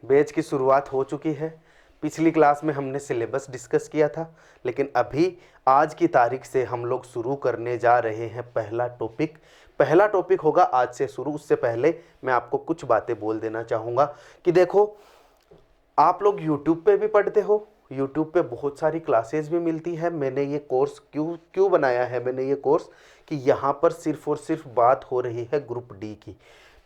Batch की शुरुआत हो चुकी है। पिछली क्लास में हमने सिलेबस डिस्कस किया था, लेकिन अभी आज की तारीख से हम लोग शुरू करने जा रहे हैं पहला टॉपिक। पहला टॉपिक होगा आज से शुरू। उससे पहले मैं आपको कुछ बातें बोल देना चाहूँगा कि देखो, आप लोग YouTube पे भी पढ़ते हो, YouTube पे बहुत सारी क्लासेस भी मिलती है। मैंने ये कोर्स क्यों बनाया है, मैंने ये कोर्स कि यहाँ पर सिर्फ और सिर्फ बात हो रही है ग्रुप डी की।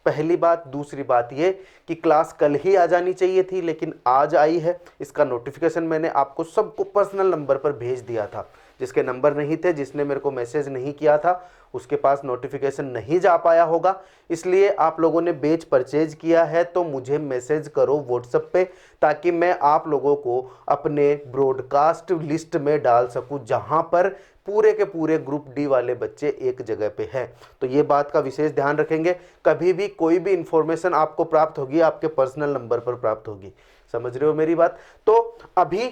पहली बात। दूसरी बात ये कि क्लास कल ही आ जानी चाहिए थी, लेकिन आज आई है। इसका नोटिफिकेशन मैंने आपको सबको पर्सनल नंबर पर भेज दिया था। जिसके नंबर नहीं थे, जिसने मेरे को मैसेज नहीं किया था, उसके पास नोटिफिकेशन नहीं जा पाया होगा। इसलिए आप लोगों ने बैच परचेज किया है तो मुझे मैसेज करो व्हाट्सएप पे, ताकि मैं आप लोगों को अपने ब्रॉडकास्ट लिस्ट में डाल सकूं, जहां पर पूरे के पूरे ग्रुप डी वाले बच्चे एक जगह पे हैं। तो ये बात का विशेष ध्यान रखेंगे। कभी भी कोई भी इंफॉर्मेशन आपको प्राप्त होगी, आपके पर्सनल नंबर पर प्राप्त होगी। समझ रहे हो मेरी बात? तो अभी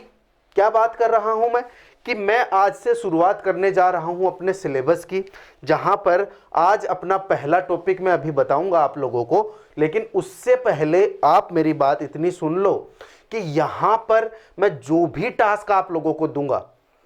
क्या बात कर रहा हूं मैं कि मैं आज से शुरुआत करने जा रहा हूं अपने सिलेबस की, जहां पर आज अपना पहला टॉपिक मैं अभी बताऊंगा आप लोगों को। लेकिन उससे पहले आप मेरी बात इतनी सुन लो कि यहां पर मैं जो भी टास्क आप लोगों को दूंगा,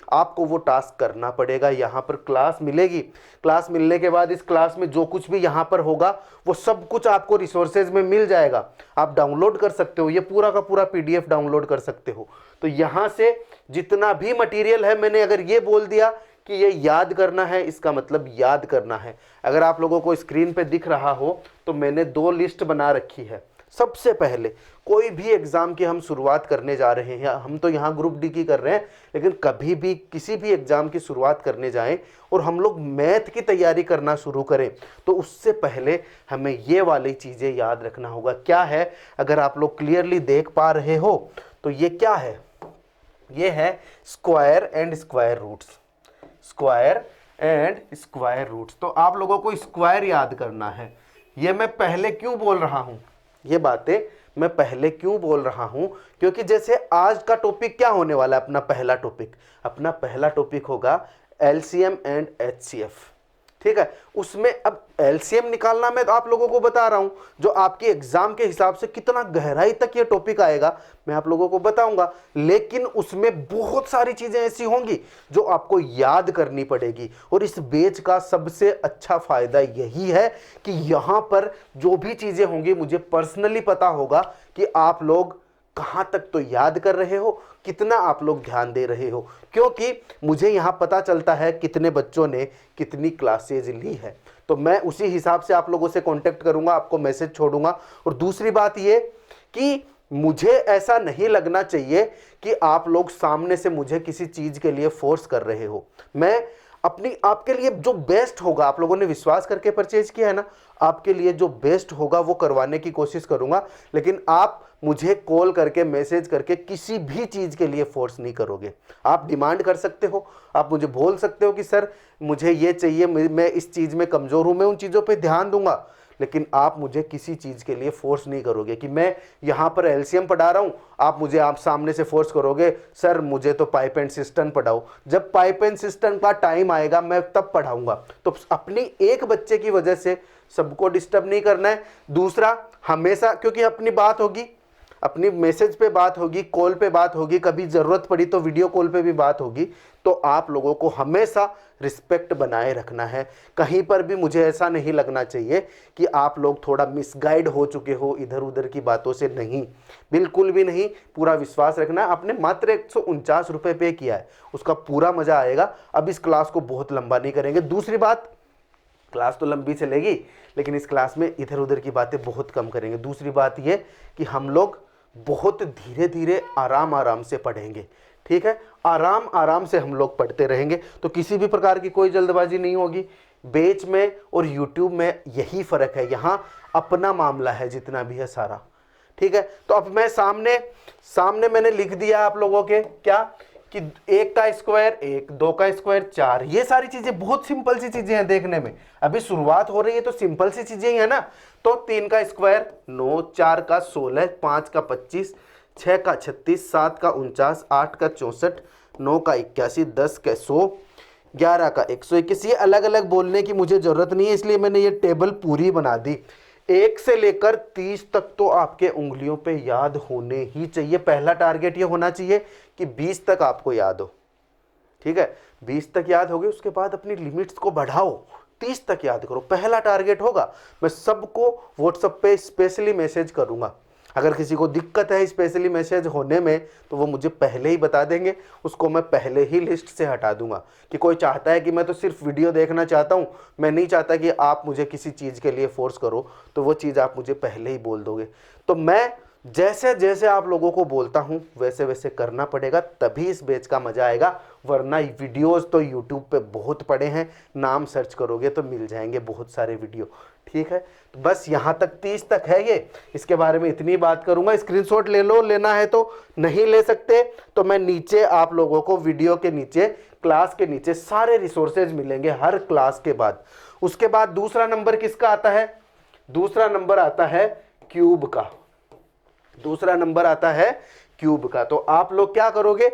आपको वो टास्क करना पड़ेगा। यहाँ पर क्लास मिलेगी, क्लास मिलने के बाद इस क्लास में जो कुछ भी यहाँ पर होगा वो सब कुछ आपको रिसोर्सेज में मिल जाएगा। आप डाउनलोड कर सकते हो, ये पूरा का पूरा PDF डाउनलोड कर सकते हो। तो यहाँ से जितना भी मटेरियल है, मैंने अगर ये बोल दिया कि ये याद करना है, इसका मतलब याद करना है। अगर आप लोगों को स्क्रीन पे दिख रहा हो तो मैंने 2 लिस्ट बना रखी है। सबसे पहले कोई भी एग्जाम की हम शुरुआत करने जा रहे हैं, हम तो यहाँ ग्रुप डी की कर रहे हैं, लेकिन कभी भी किसी भी एग्जाम की शुरुआत करने जाएं और हम लोग मैथ की तैयारी करना शुरू करें, तो उससे पहले हमें ये वाली चीज़ें याद रखना होगा। क्या है, अगर आप लोग क्लियरली देख पा रहे हो तो ये क्या है, ये है square and square roots. Square and square roots. तो आप लोगों को स्क्वायर याद करना है। ये मैं पहले क्यों बोल रहा हूं, ये बातें मैं पहले क्यों बोल रहा हूं, क्योंकि जैसे आज का टॉपिक क्या होने वाला है, अपना पहला टॉपिक होगा LCM एंड HCF। ठीक है, उसमें अब LCM निकालना मैं तो आप लोगों को बता रहा हूं, जो आपकी एग्जाम के हिसाब से कितना गहराई तक ये टॉपिक आएगा मैं आप लोगों को बताऊंगा। लेकिन उसमें बहुत सारी चीजें ऐसी होंगी जो आपको याद करनी पड़ेगी। और इस बैच का सबसे अच्छा फायदा यही है कि यहां पर जो भी चीजें होंगी, मुझे पर्सनली पता होगा कि आप लोग कहां तक तो याद कर रहे हो, कितना आप लोग ध्यान दे रहे हो, क्योंकि मुझे यहां पता चलता है कितने बच्चों ने कितनी क्लासेज ली है। तो मैं उसी हिसाब से आप लोगों से कांटेक्ट करूंगा, आपको मैसेज छोड़ूंगा। और दूसरी बात ये कि मुझे ऐसा नहीं लगना चाहिए कि आप लोग सामने से मुझे किसी चीज के लिए फोर्स कर रहे हो। मैं अपनी आपके लिए जो बेस्ट होगा, आप लोगों ने विश्वास करके परचेज किया है ना, आपके लिए जो बेस्ट होगा वो करवाने की कोशिश करूंगा। लेकिन आप मुझे कॉल करके, मैसेज करके किसी भी चीज के लिए फोर्स नहीं करोगे। आप डिमांड कर सकते हो, आप मुझे बोल सकते हो कि सर मुझे ये चाहिए, मैं इस चीज में कमजोर हूं, मैं उन चीजों पे ध्यान दूंगा। लेकिन आप मुझे किसी चीज के लिए फोर्स नहीं करोगे कि मैं यहां पर LCM पढ़ा रहा हूं, आप सामने से फोर्स करोगे सर मुझे तो पाइप एंड सिस्टम पढ़ाओ। जब पाइप एंड सिस्टम का टाइम आएगा मैं तब पढ़ाऊंगा। तो अपनी एक बच्चे की वजह से सबको डिस्टर्ब नहीं करना है। दूसरा, हमेशा, क्योंकि अपनी बात होगी, अपनी मैसेज पे बात होगी, कॉल पे बात होगी, कभी जरूरत पड़ी तो वीडियो कॉल पे भी बात होगी। तो आप लोगों को हमेशा रिस्पेक्ट बनाए रखना है। कहीं पर भी मुझे ऐसा नहीं लगना चाहिए कि आप लोग थोड़ा मिसगाइड हो चुके हो इधर उधर की बातों से। नहीं, बिल्कुल भी नहीं। पूरा विश्वास रखना है। आपने मात्र 149 रुपये पे किया है, उसका पूरा मजा आएगा। अब इस क्लास को बहुत लंबा नहीं करेंगे। दूसरी बात, क्लास तो लंबी चलेगी, लेकिन इस क्लास में इधर उधर की बातें बहुत कम करेंगे। दूसरी बात यह कि हम लोग बहुत धीरे धीरे, आराम आराम से पढ़ेंगे। ठीक है, आराम आराम से हम लोग पढ़ते रहेंगे। तो किसी भी प्रकार की कोई जल्दबाजी नहीं होगी। बैच में और YouTube में यही फर्क है, यहाँ अपना मामला है जितना भी है सारा। ठीक है, तो अब मैं सामने मैंने लिख दिया आप लोगों के क्या कि 1 का स्क्वायर 1, 2 का स्क्वायर 4। ये सारी चीजें बहुत सिंपल सी चीजें हैं देखने में, अभी शुरुआत हो रही है तो सिंपल सी चीजें ही है ना। तो 3 का स्क्वायर 9, 4 का 16, 5 का 25, 6 का 36, 7 का 49, 8 का 64, 9 का 81, 10 का 100, 11 का 121। ये अलग अलग बोलने की मुझे जरूरत नहीं है, इसलिए मैंने ये टेबल पूरी बना दी। 1 से लेकर 30 तक तो आपके उंगलियों पे याद होने ही चाहिए। पहला टारगेट ये होना चाहिए कि 20 तक आपको याद हो। ठीक है, 20 तक याद हो गए, उसके बाद अपनी लिमिट्स को बढ़ाओ, 30 तक याद करो, पहला टारगेट होगा। मैं सबको व्हाट्सएप पे स्पेशली मैसेज करूंगा। अगर किसी को दिक्कत है स्पेशली मैसेज होने में तो वो मुझे पहले ही बता देंगे, उसको मैं पहले ही लिस्ट से हटा दूंगा। कि कोई चाहता है कि मैं तो सिर्फ वीडियो देखना चाहता हूँ, मैं नहीं चाहता कि आप मुझे किसी चीज़ के लिए फोर्स करो, तो वो चीज़ आप मुझे पहले ही बोल दोगे। तो मैं जैसे जैसे आप लोगों को बोलता हूं वैसे वैसे करना पड़ेगा, तभी इस बैच का मजा आएगा। वरना वीडियोस तो यूट्यूब पे बहुत पड़े हैं, नाम सर्च करोगे तो मिल जाएंगे बहुत सारे वीडियो। ठीक है, तो बस यहां तक 30 तक है ये, इसके बारे में इतनी बात करूंगा। स्क्रीनशॉट ले लो, लेना है तो, नहीं ले सकते तो मैं नीचे आप लोगों को वीडियो के नीचे, क्लास के नीचे सारे रिसोर्सेज मिलेंगे हर क्लास के बाद। उसके बाद दूसरा नंबर किसका आता है? दूसरा नंबर आता है क्यूब का। दूसरा नंबर आता है क्यूब का। तो आप लोग क्या करोगे?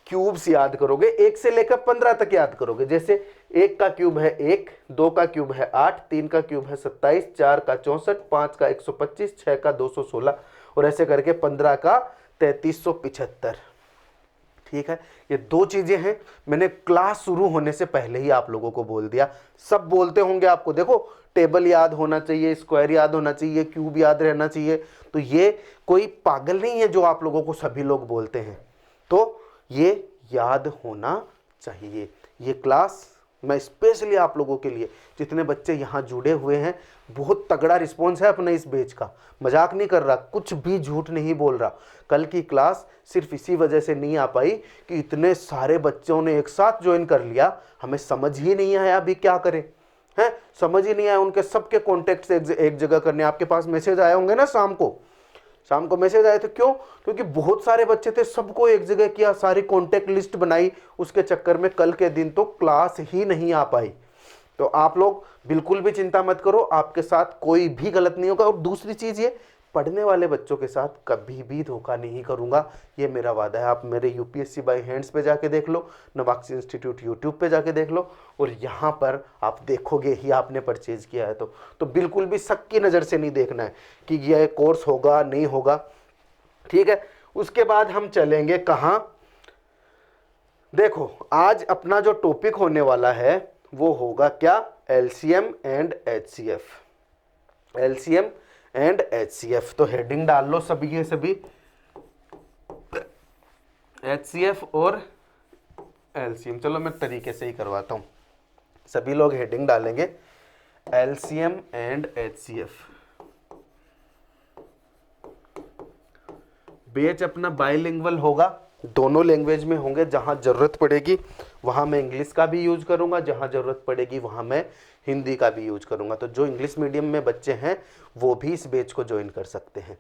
क्यूब्स याद करोगे, 1 से लेकर 15 तक याद करोगे। जैसे 1 का क्यूब है 1, 2 का क्यूब है 8, 3 का क्यूब है 27, 4 का 64, 5 का 125, 6 का 216 और ऐसे करके 15 का 3375। ठीक है, ये 2 चीजें हैं, मैंने क्लास शुरू होने से पहले ही आप लोगों को बोल दिया। सब बोलते होंगे आपको, देखो टेबल याद होना चाहिए, स्क्वायर याद होना चाहिए, क्यूब याद रहना चाहिए। तो ये कोई पागल नहीं है जो आप लोगों को सभी लोग बोलते हैं, तो ये याद होना चाहिए। ये क्लास मैं स्पेशली आप लोगों के लिए, जितने बच्चे यहाँ जुड़े हुए हैं, बहुत तगड़ा रिस्पॉन्स है अपने इस बैच का, मजाक नहीं कर रहा, कुछ भी झूठ नहीं बोल रहा। कल की क्लास सिर्फ इसी वजह से नहीं आ पाई कि इतने सारे बच्चों ने एक साथ ज्वाइन कर लिया, हमें समझ ही नहीं आया अभी क्या करें, है समझ ही नहीं आया। उनके सबके कॉन्टेक्ट एक जगह करने, आपके पास मैसेज आए होंगे ना शाम को मैसेज आए थे, क्यों? क्योंकि बहुत सारे बच्चे थे, सबको एक जगह किया, सारी कॉन्टेक्ट लिस्ट बनाई, उसके चक्कर में कल के दिन तो क्लास ही नहीं आ पाई। तो आप लोग बिल्कुल भी चिंता मत करो, आपके साथ कोई भी गलत नहीं होगा। और दूसरी चीज ये, पढ़ने वाले बच्चों के साथ कभी भी धोखा नहीं करूंगा, ये मेरा वादा है। आप मेरे यूपीएससी बाय हैंड्स पे जाके देख लो, नवाक्स इंस्टीट्यूट यूट्यूब पे जाके देख लो, और यहाँ पर आप देखोगे ही आपने परचेज किया है तो बिल्कुल भी शक की नज़र से नहीं देखना है कि यह कोर्स होगा नहीं होगा। ठीक है, उसके बाद हम चलेंगे कहाँ? देखो आज अपना जो टॉपिक होने वाला है वो होगा क्या? LCM and HCF. LCM and HCF, तो हेडिंग डाल लो सभी के सभी, एचसीएफ और एलसीएम। चलो मैं तरीके से ही करवाता हूं, सभी लोग हेडिंग डालेंगे एलसीएम एंड एचसीएफ। बैच अपना बाइलिंगुअल होगा, दोनों लैंग्वेज में होंगे। जहां जरूरत पड़ेगी वहां मैं इंग्लिश का भी यूज करूंगा, जहां जरूरत पड़ेगी वहां मैं हिंदी का भी यूज करूंगा। तो जो इंग्लिश मीडियम में बच्चे हैं वो भी इस बैच को ज्वाइन कर सकते हैं।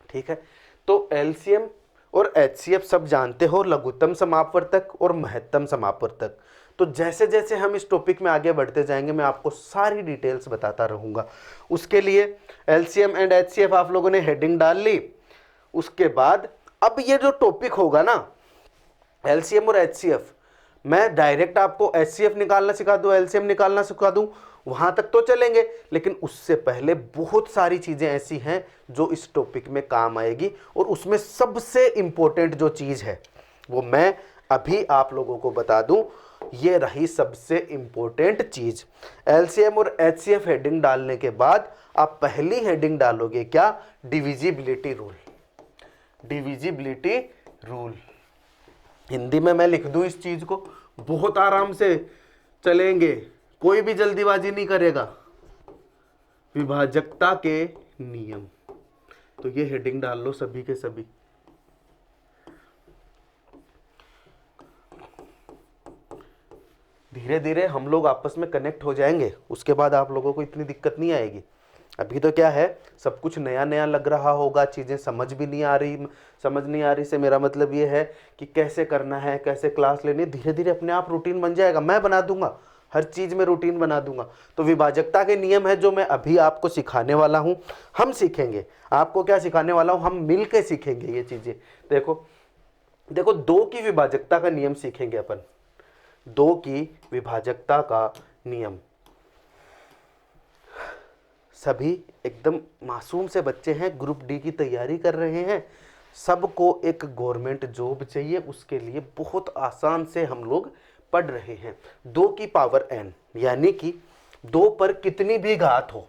ठीक है, तो एलसीएम और एचसीएफ सब जानते हो, लघुत्तम समापवर्तक और महत्तम समापवर्तक। तो जैसे जैसे हम इस टॉपिक में आगे बढ़ते जाएंगे मैं आपको सारी डिटेल्स बताता रहूंगा। उसके लिए एलसीएम एंड एचसीएफ आप लोगों ने हेडिंग डाल ली। उसके बाद अब ये जो टॉपिक होगा ना एलसीएम और एचसीएफ, मैं डायरेक्ट आपको एचसीएफ निकालना सिखा दूं, एलसीएम निकालना सिखा दूं, वहां तक तो चलेंगे, लेकिन उससे पहले बहुत सारी चीजें ऐसी हैं जो इस टॉपिक में काम आएगी। और उसमें सबसे इंपॉर्टेंट जो चीज है वो मैं अभी आप लोगों को बता दूं, ये रही सबसे इंपॉर्टेंट चीज। एलसीएम और एचसीएफ हेडिंग डालने के बाद आप पहली हेडिंग डालोगे क्या? Divisibility rule. Divisibility rule Hindi में मैं लिख दूं इस चीज को, बहुत आराम से चलेंगे, कोई भी जल्दीबाजी नहीं करेगा। विभाजकता के नियम, तो ये हेडिंग डाल लो सभी के सभी। धीरे धीरे हम लोग आपस में कनेक्ट हो जाएंगे, उसके बाद आप लोगों को इतनी दिक्कत नहीं आएगी। अभी तो क्या है, सब कुछ नया नया लग रहा होगा, चीज़ें समझ भी नहीं आ रही। समझ नहीं आ रही से मेरा मतलब ये है कि कैसे करना है, कैसे क्लास लेनी है। धीरे धीरे अपने आप रूटीन बन जाएगा, मैं बना दूंगा, हर चीज़ में रूटीन बना दूंगा। तो विभाजकता के नियम है जो मैं अभी आपको सिखाने वाला हूँ, हम सीखेंगे। आपको क्या सिखाने वाला हूँ? हम मिल के सीखेंगे ये चीज़ें। देखो देखो, 2 की विभाजकता का नियम सीखेंगे अपन, 2 की विभाजकता का नियम। सभी एकदम मासूम से बच्चे हैं, ग्रुप डी की तैयारी कर रहे हैं, सबको एक गवर्नमेंट जॉब चाहिए, उसके लिए बहुत आसान से हम लोग पढ़ रहे हैं। 2 की पावर n, यानी कि 2 पर कितनी भी घात हो,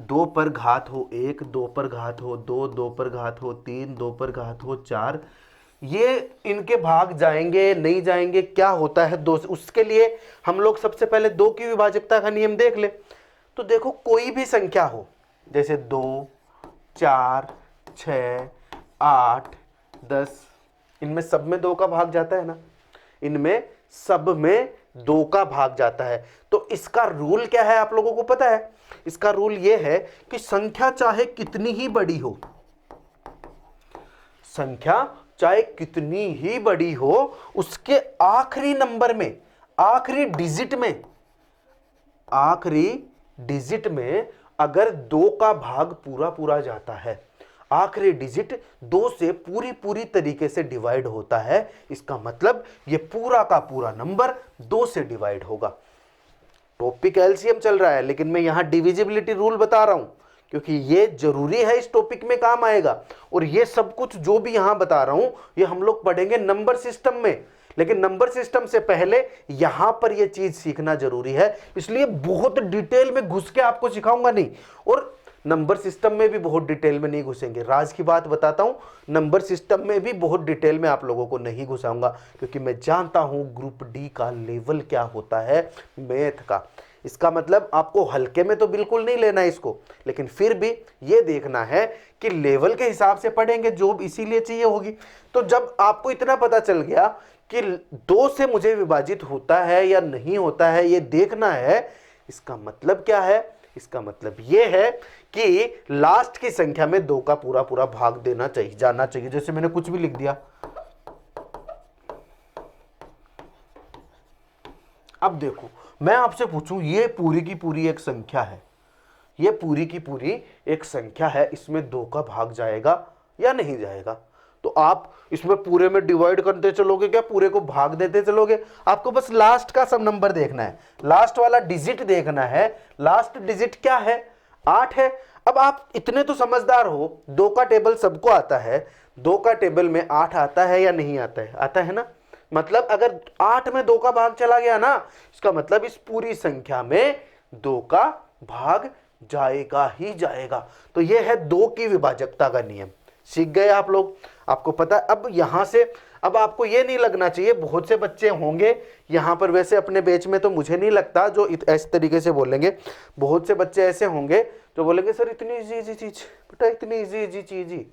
2 पर घात हो 1, 2 पर घात हो 2, 2 पर घात हो 3, 2 पर घात हो 4, ये इनके भाग जाएंगे नहीं जाएंगे, क्या होता है 2 से। उसके लिए हम लोग सबसे पहले 2 की विभाजकता का नियम देख ले। तो देखो कोई भी संख्या हो, जैसे 2, 4, 6, 8, 10, इनमें सब में 2 का भाग जाता है ना, इनमें सब में 2 का भाग जाता है। तो इसका रूल क्या है आप लोगों को पता है? इसका रूल यह है कि संख्या चाहे कितनी ही बड़ी हो, संख्या चाहे कितनी ही बड़ी हो, उसके आखिरी नंबर में, आखिरी डिजिट में अगर 2 का भाग पूरा पूरा जाता है, आखिरी डिजिट 2 से पूरी तरीके से डिवाइड होता है, इसका मतलब ये पूरा का पूरा नंबर 2 से डिवाइड होगा। टॉपिक एलसीएम चल रहा है, लेकिन मैं यहां डिविजिबिलिटी रूल बता रहा हूं क्योंकि ये जरूरी है, इस टॉपिक में काम आएगा। और ये सब कुछ जो भी यहां बता रहा हूं ये हम लोग पढ़ेंगे नंबर सिस्टम में, लेकिन नंबर सिस्टम से पहले यहां पर यह चीज सीखना जरूरी है, इसलिए बहुत डिटेल में घुस के आपको सिखाऊंगा नहीं, और नंबर सिस्टम में भी बहुत डिटेल में नहीं घुसेंगे। राज की बात बताता हूं, नंबर सिस्टम में भी बहुत डिटेल में आप लोगों को नहीं घुसाऊंगा, क्योंकि मैं जानता हूं ग्रुप डी का लेवल क्या होता है मैथ का। इसका मतलब आपको हल्के में तो बिल्कुल नहीं लेना है इसको, लेकिन फिर भी ये देखना है कि लेवल के हिसाब से पढ़ेंगे, जॉब इसीलिए चाहिए होगी। तो जब आपको इतना पता चल गया कि 2 से मुझे विभाजित होता है या नहीं होता है, ये देखना है, इसका मतलब क्या है? इसका मतलब यह है कि लास्ट की संख्या में 2 का पूरा पूरा भाग देना चाहिए, जाना चाहिए। जैसे मैंने कुछ भी लिख दिया, अब देखो मैं आपसे पूछूं, ये पूरी की पूरी एक संख्या है, ये पूरी की पूरी एक संख्या है, इसमें 2 का भाग जाएगा या नहीं जाएगा? तो आप इसमें पूरे में डिवाइड करते चलोगे क्या, पूरे को भाग देते चलोगे? आपको बस लास्ट का सब नंबर देखना है, लास्ट वाला डिजिट देखना है। लास्ट डिजिट क्या है? 8 है। अब आप इतने तो समझदार हो, 2 का टेबल सबको आता है, 2 का टेबल में 8 आता है या नहीं आता है? आता है ना। मतलब अगर 8 में 2 का भाग चला गया ना, इसका मतलब इस पूरी संख्या में 2 का भाग जाएगा ही जाएगा। तो यह है 2 की विभाजकता का नियम। सीख गए आप लोग? आपको पता। अब यहां से अब आपको यह नहीं लगना चाहिए, बहुत से बच्चे होंगे यहां पर, वैसे अपने बैच में तो मुझे नहीं लगता जो इस तरीके से बोलेंगे, बहुत से बच्चे ऐसे होंगे जो बोलेंगे सर इतनी इजी चीज बेटा, इतनी इजी चीज ही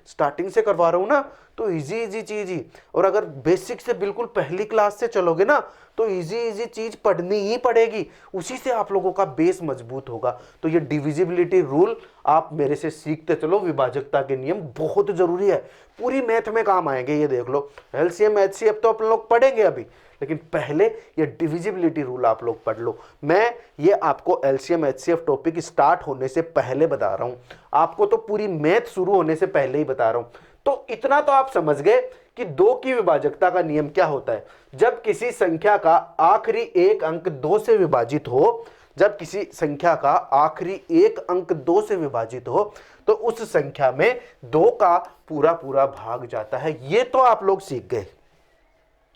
स्टार्टिंग से करवा रहा हूं ना, तो इजी चीज ही। और अगर बेसिक से बिल्कुल पहली क्लास से चलोगे ना, तो इजी चीज पढ़नी ही पड़ेगी, उसी से आप लोगों का बेस मजबूत होगा। तो ये डिविजिबिलिटी रूल आप मेरे से सीखते चलो, विभाजकता के नियम बहुत जरूरी है, पूरी मैथ में काम आएंगे। ये देख लो, एलसीएम एचसीएफ तो अपन लोग पढ़ेंगे अभी, लेकिन पहले ये डिविजिबिलिटी रूल आप लोग पढ़ लो। मैं ये आपको एलसीएम एचसीएफ टॉपिक स्टार्ट होने से पहले बता रहा हूं, आपको तो पूरी मैथ शुरू होने से पहले ही बता रहा हूं। तो इतना तो आप समझ गए कि 2 की विभाजकता का नियम क्या होता है। जब किसी संख्या का आखिरी एक अंक 2 से विभाजित हो, जब किसी संख्या का आखिरी एक अंक 2 से विभाजित हो, तो उस संख्या में 2 का पूरा पूरा भाग जाता है। ये तो आप लोग सीख गए।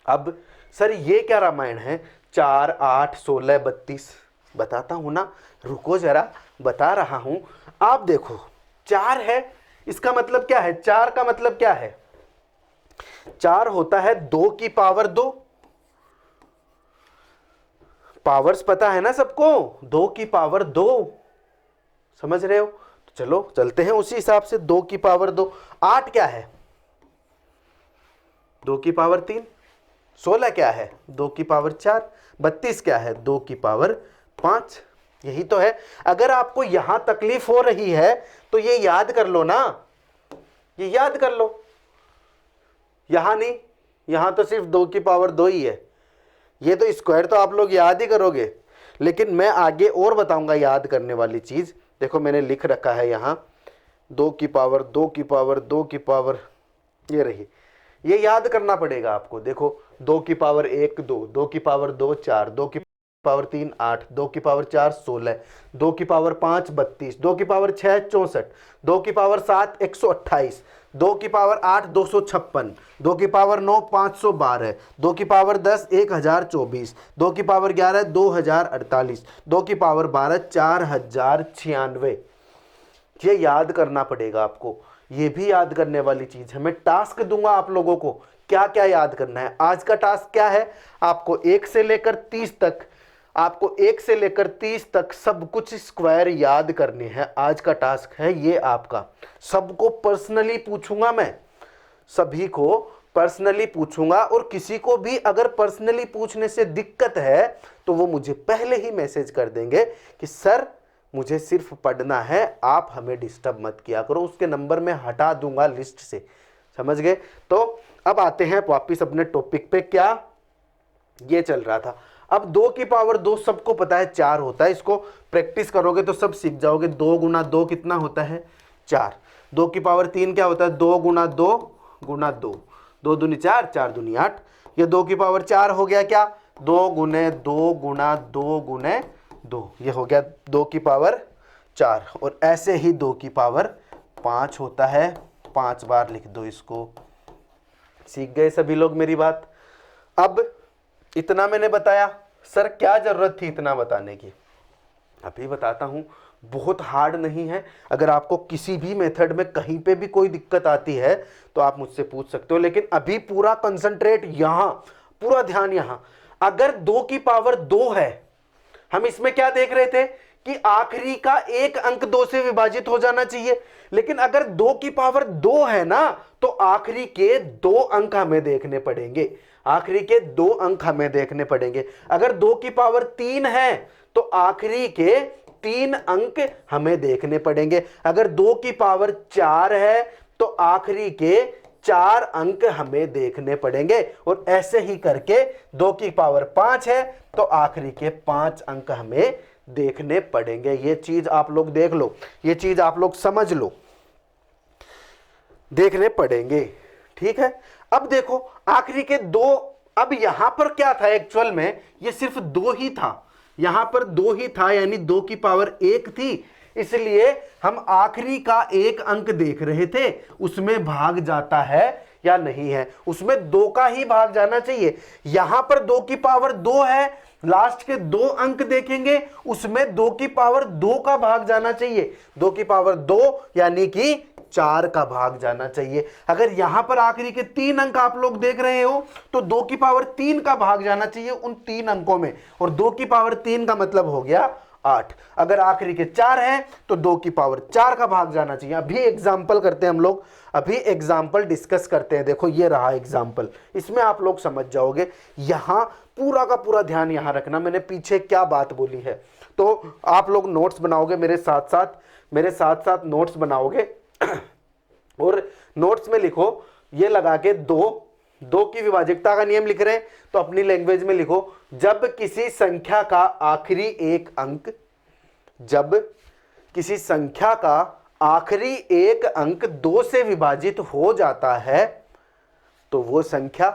अब सर ये क्या रामायण है, 4, 8, 16, 32? बताता हूं ना, रुको जरा, बता रहा हूं। आप देखो 4 है, इसका मतलब क्या है? 4 का मतलब क्या है? 4 होता है 2 की पावर 2। पावर्स पता है ना सबको, 2 की पावर 2, समझ रहे हो? तो चलो चलते हैं उसी हिसाब से, 2 की पावर 2। 8 क्या है? 2 की पावर 3। 16 क्या है? 2 की पावर 4। 32 क्या है? 2 की पावर 5। यही तो है। अगर आपको यहां तकलीफ हो रही है तो ये याद कर लो ना, ये याद कर लो। यहां नहीं, यहां तो सिर्फ 2 की पावर 2 ही है। ये तो स्क्वायर तो आप लोग याद ही करोगे, लेकिन मैं आगे और बताऊंगा याद करने वाली चीज। देखो मैंने लिख रखा है यहां 2 की पावर 2 की पावर 2 की पावर, ये रही, ये याद करना पड़ेगा आपको। देखो 2 की पावर 1 2, 2 की पावर 2 4, 2 की पावर 3 8, 2 की पावर 4 16, 2 की पावर 5 32, 2 की पावर 6 64, 2 की पावर 7 128, 2 की पावर 8 256, 2 की पावर 9 512, 2 की पावर 10 1024, 2 की पावर 11 2048, 2 की पावर 12 4096। ये याद करना पड़ेगा आपको, ये भी याद करने वाली चीज है। मैं टास्क दूंगा आप लोगों को, क्या क्या याद करना है। आज का टास्क क्या है, आपको 1 से लेकर 30 तक, आपको 1 से लेकर 30 तक सब कुछ स्क्वायर याद करने हैं। आज का टास्क है ये आपका। सबको पर्सनली पूछूंगा मैं, सभी को पर्सनली पूछूंगा, और किसी को भी अगर पर्सनली पूछने से दिक्कत है तो वो मुझे पहले ही मैसेज कर देंगे कि सर मुझे सिर्फ पढ़ना है, आप हमें डिस्टर्ब मत किया करो। उसके नंबर मैं हटा दूंगा लिस्ट से, समझ गए। तो अब आते हैं वापिस अपने टॉपिक पे। क्या ये चल रहा था, अब 2 की पावर 2 सबको पता है 4 होता है, इसको प्रैक्टिस करोगे तो सब सीख जाओगे। 2 गुना 2 कितना होता है 4। 2 की पावर 3 क्या होता है 2 गुना 2 गुना 2, 2 दूनी 4 4 दूनी 8। ये 2 की पावर 4 हो गया क्या, 2 गुने 2 गुना 2 गुने 2, ये हो गया 2 की पावर 4। और ऐसे ही 2 की पावर 5 होता है, 5 बार लिख दो इसको। सीख गए सभी लोग मेरी बात। अब इतना मैंने बताया, सर क्या जरूरत थी इतना बताने की, अभी बताता हूं। बहुत हार्ड नहीं है, अगर आपको किसी भी मेथड में कहीं पे भी कोई दिक्कत आती है तो आप मुझसे पूछ सकते हो, लेकिन अभी पूरा कंसंट्रेट यहां, पूरा ध्यान यहां। अगर 2 की पावर 2 है, हम इसमें क्या देख रहे थे कि आखिरी का एक अंक 2 से विभाजित हो जाना चाहिए, लेकिन अगर 2 की पावर 2 है ना तो आखिरी के 2 अंक हमें देखने पड़ेंगे, आखिरी के 2 अंक हमें देखने पड़ेंगे। अगर 2 की पावर 3 है तो आखिरी के 3 अंक हमें देखने पड़ेंगे। अगर 2 की पावर 4 है तो आखिरी के 4 अंक हमें देखने पड़ेंगे, और ऐसे ही करके 2 की पावर 5 है तो आखिरी के 5 अंक हमें देखने पड़ेंगे। ये चीज आप लोग देख लो, ये चीज आप लोग समझ लो, देखने पड़ेंगे, ठीक है। अब देखो आखिरी के 2, अब यहां पर क्या था एक्चुअल में, ये सिर्फ 2 ही था, यहां पर 2 ही था, यानी 2 की पावर 1 थी, इसलिए हम आखिरी का एक अंक देख रहे थे, उसमें भाग जाता है या नहीं है, उसमें 2 का ही भाग जाना चाहिए। यहां पर 2 की पावर 2 है, लास्ट के 2 अंक देखेंगे, उसमें 2 की पावर 2 का भाग जाना चाहिए, 2 की पावर 2 यानी कि 4 का भाग जाना चाहिए। अगर यहां पर आखिरी के 3 अंक आप लोग देख रहे हो तो 2 की पावर 3 का भाग जाना चाहिए उन 3 अंकों में, और 2 की पावर 3 का मतलब हो गया 8। अगर आखिरी के 4 हैं तो 2 की पावर 4 का भाग जाना चाहिए। अभी एग्जाम्पल करते हैं हम लोग, अभी एग्जाम्पल डिस्कस करते हैं। देखो ये रहा एग्जाम्पल, इसमें आप लोग समझ जाओगे। यहां पूरा का पूरा ध्यान यहां रखना, मैंने पीछे क्या बात बोली है। तो आप लोग नोट्स बनाओगे मेरे साथ साथ नोट्स बनाओगे और नोट्स में लिखो, ये लगा के 2 की विभाजकता का नियम लिख रहे हैं तो अपनी लैंग्वेज में लिखो, जब किसी संख्या का आखिरी एक अंक, जब किसी संख्या का आखिरी एक अंक 2 से विभाजित हो जाता है तो वो संख्या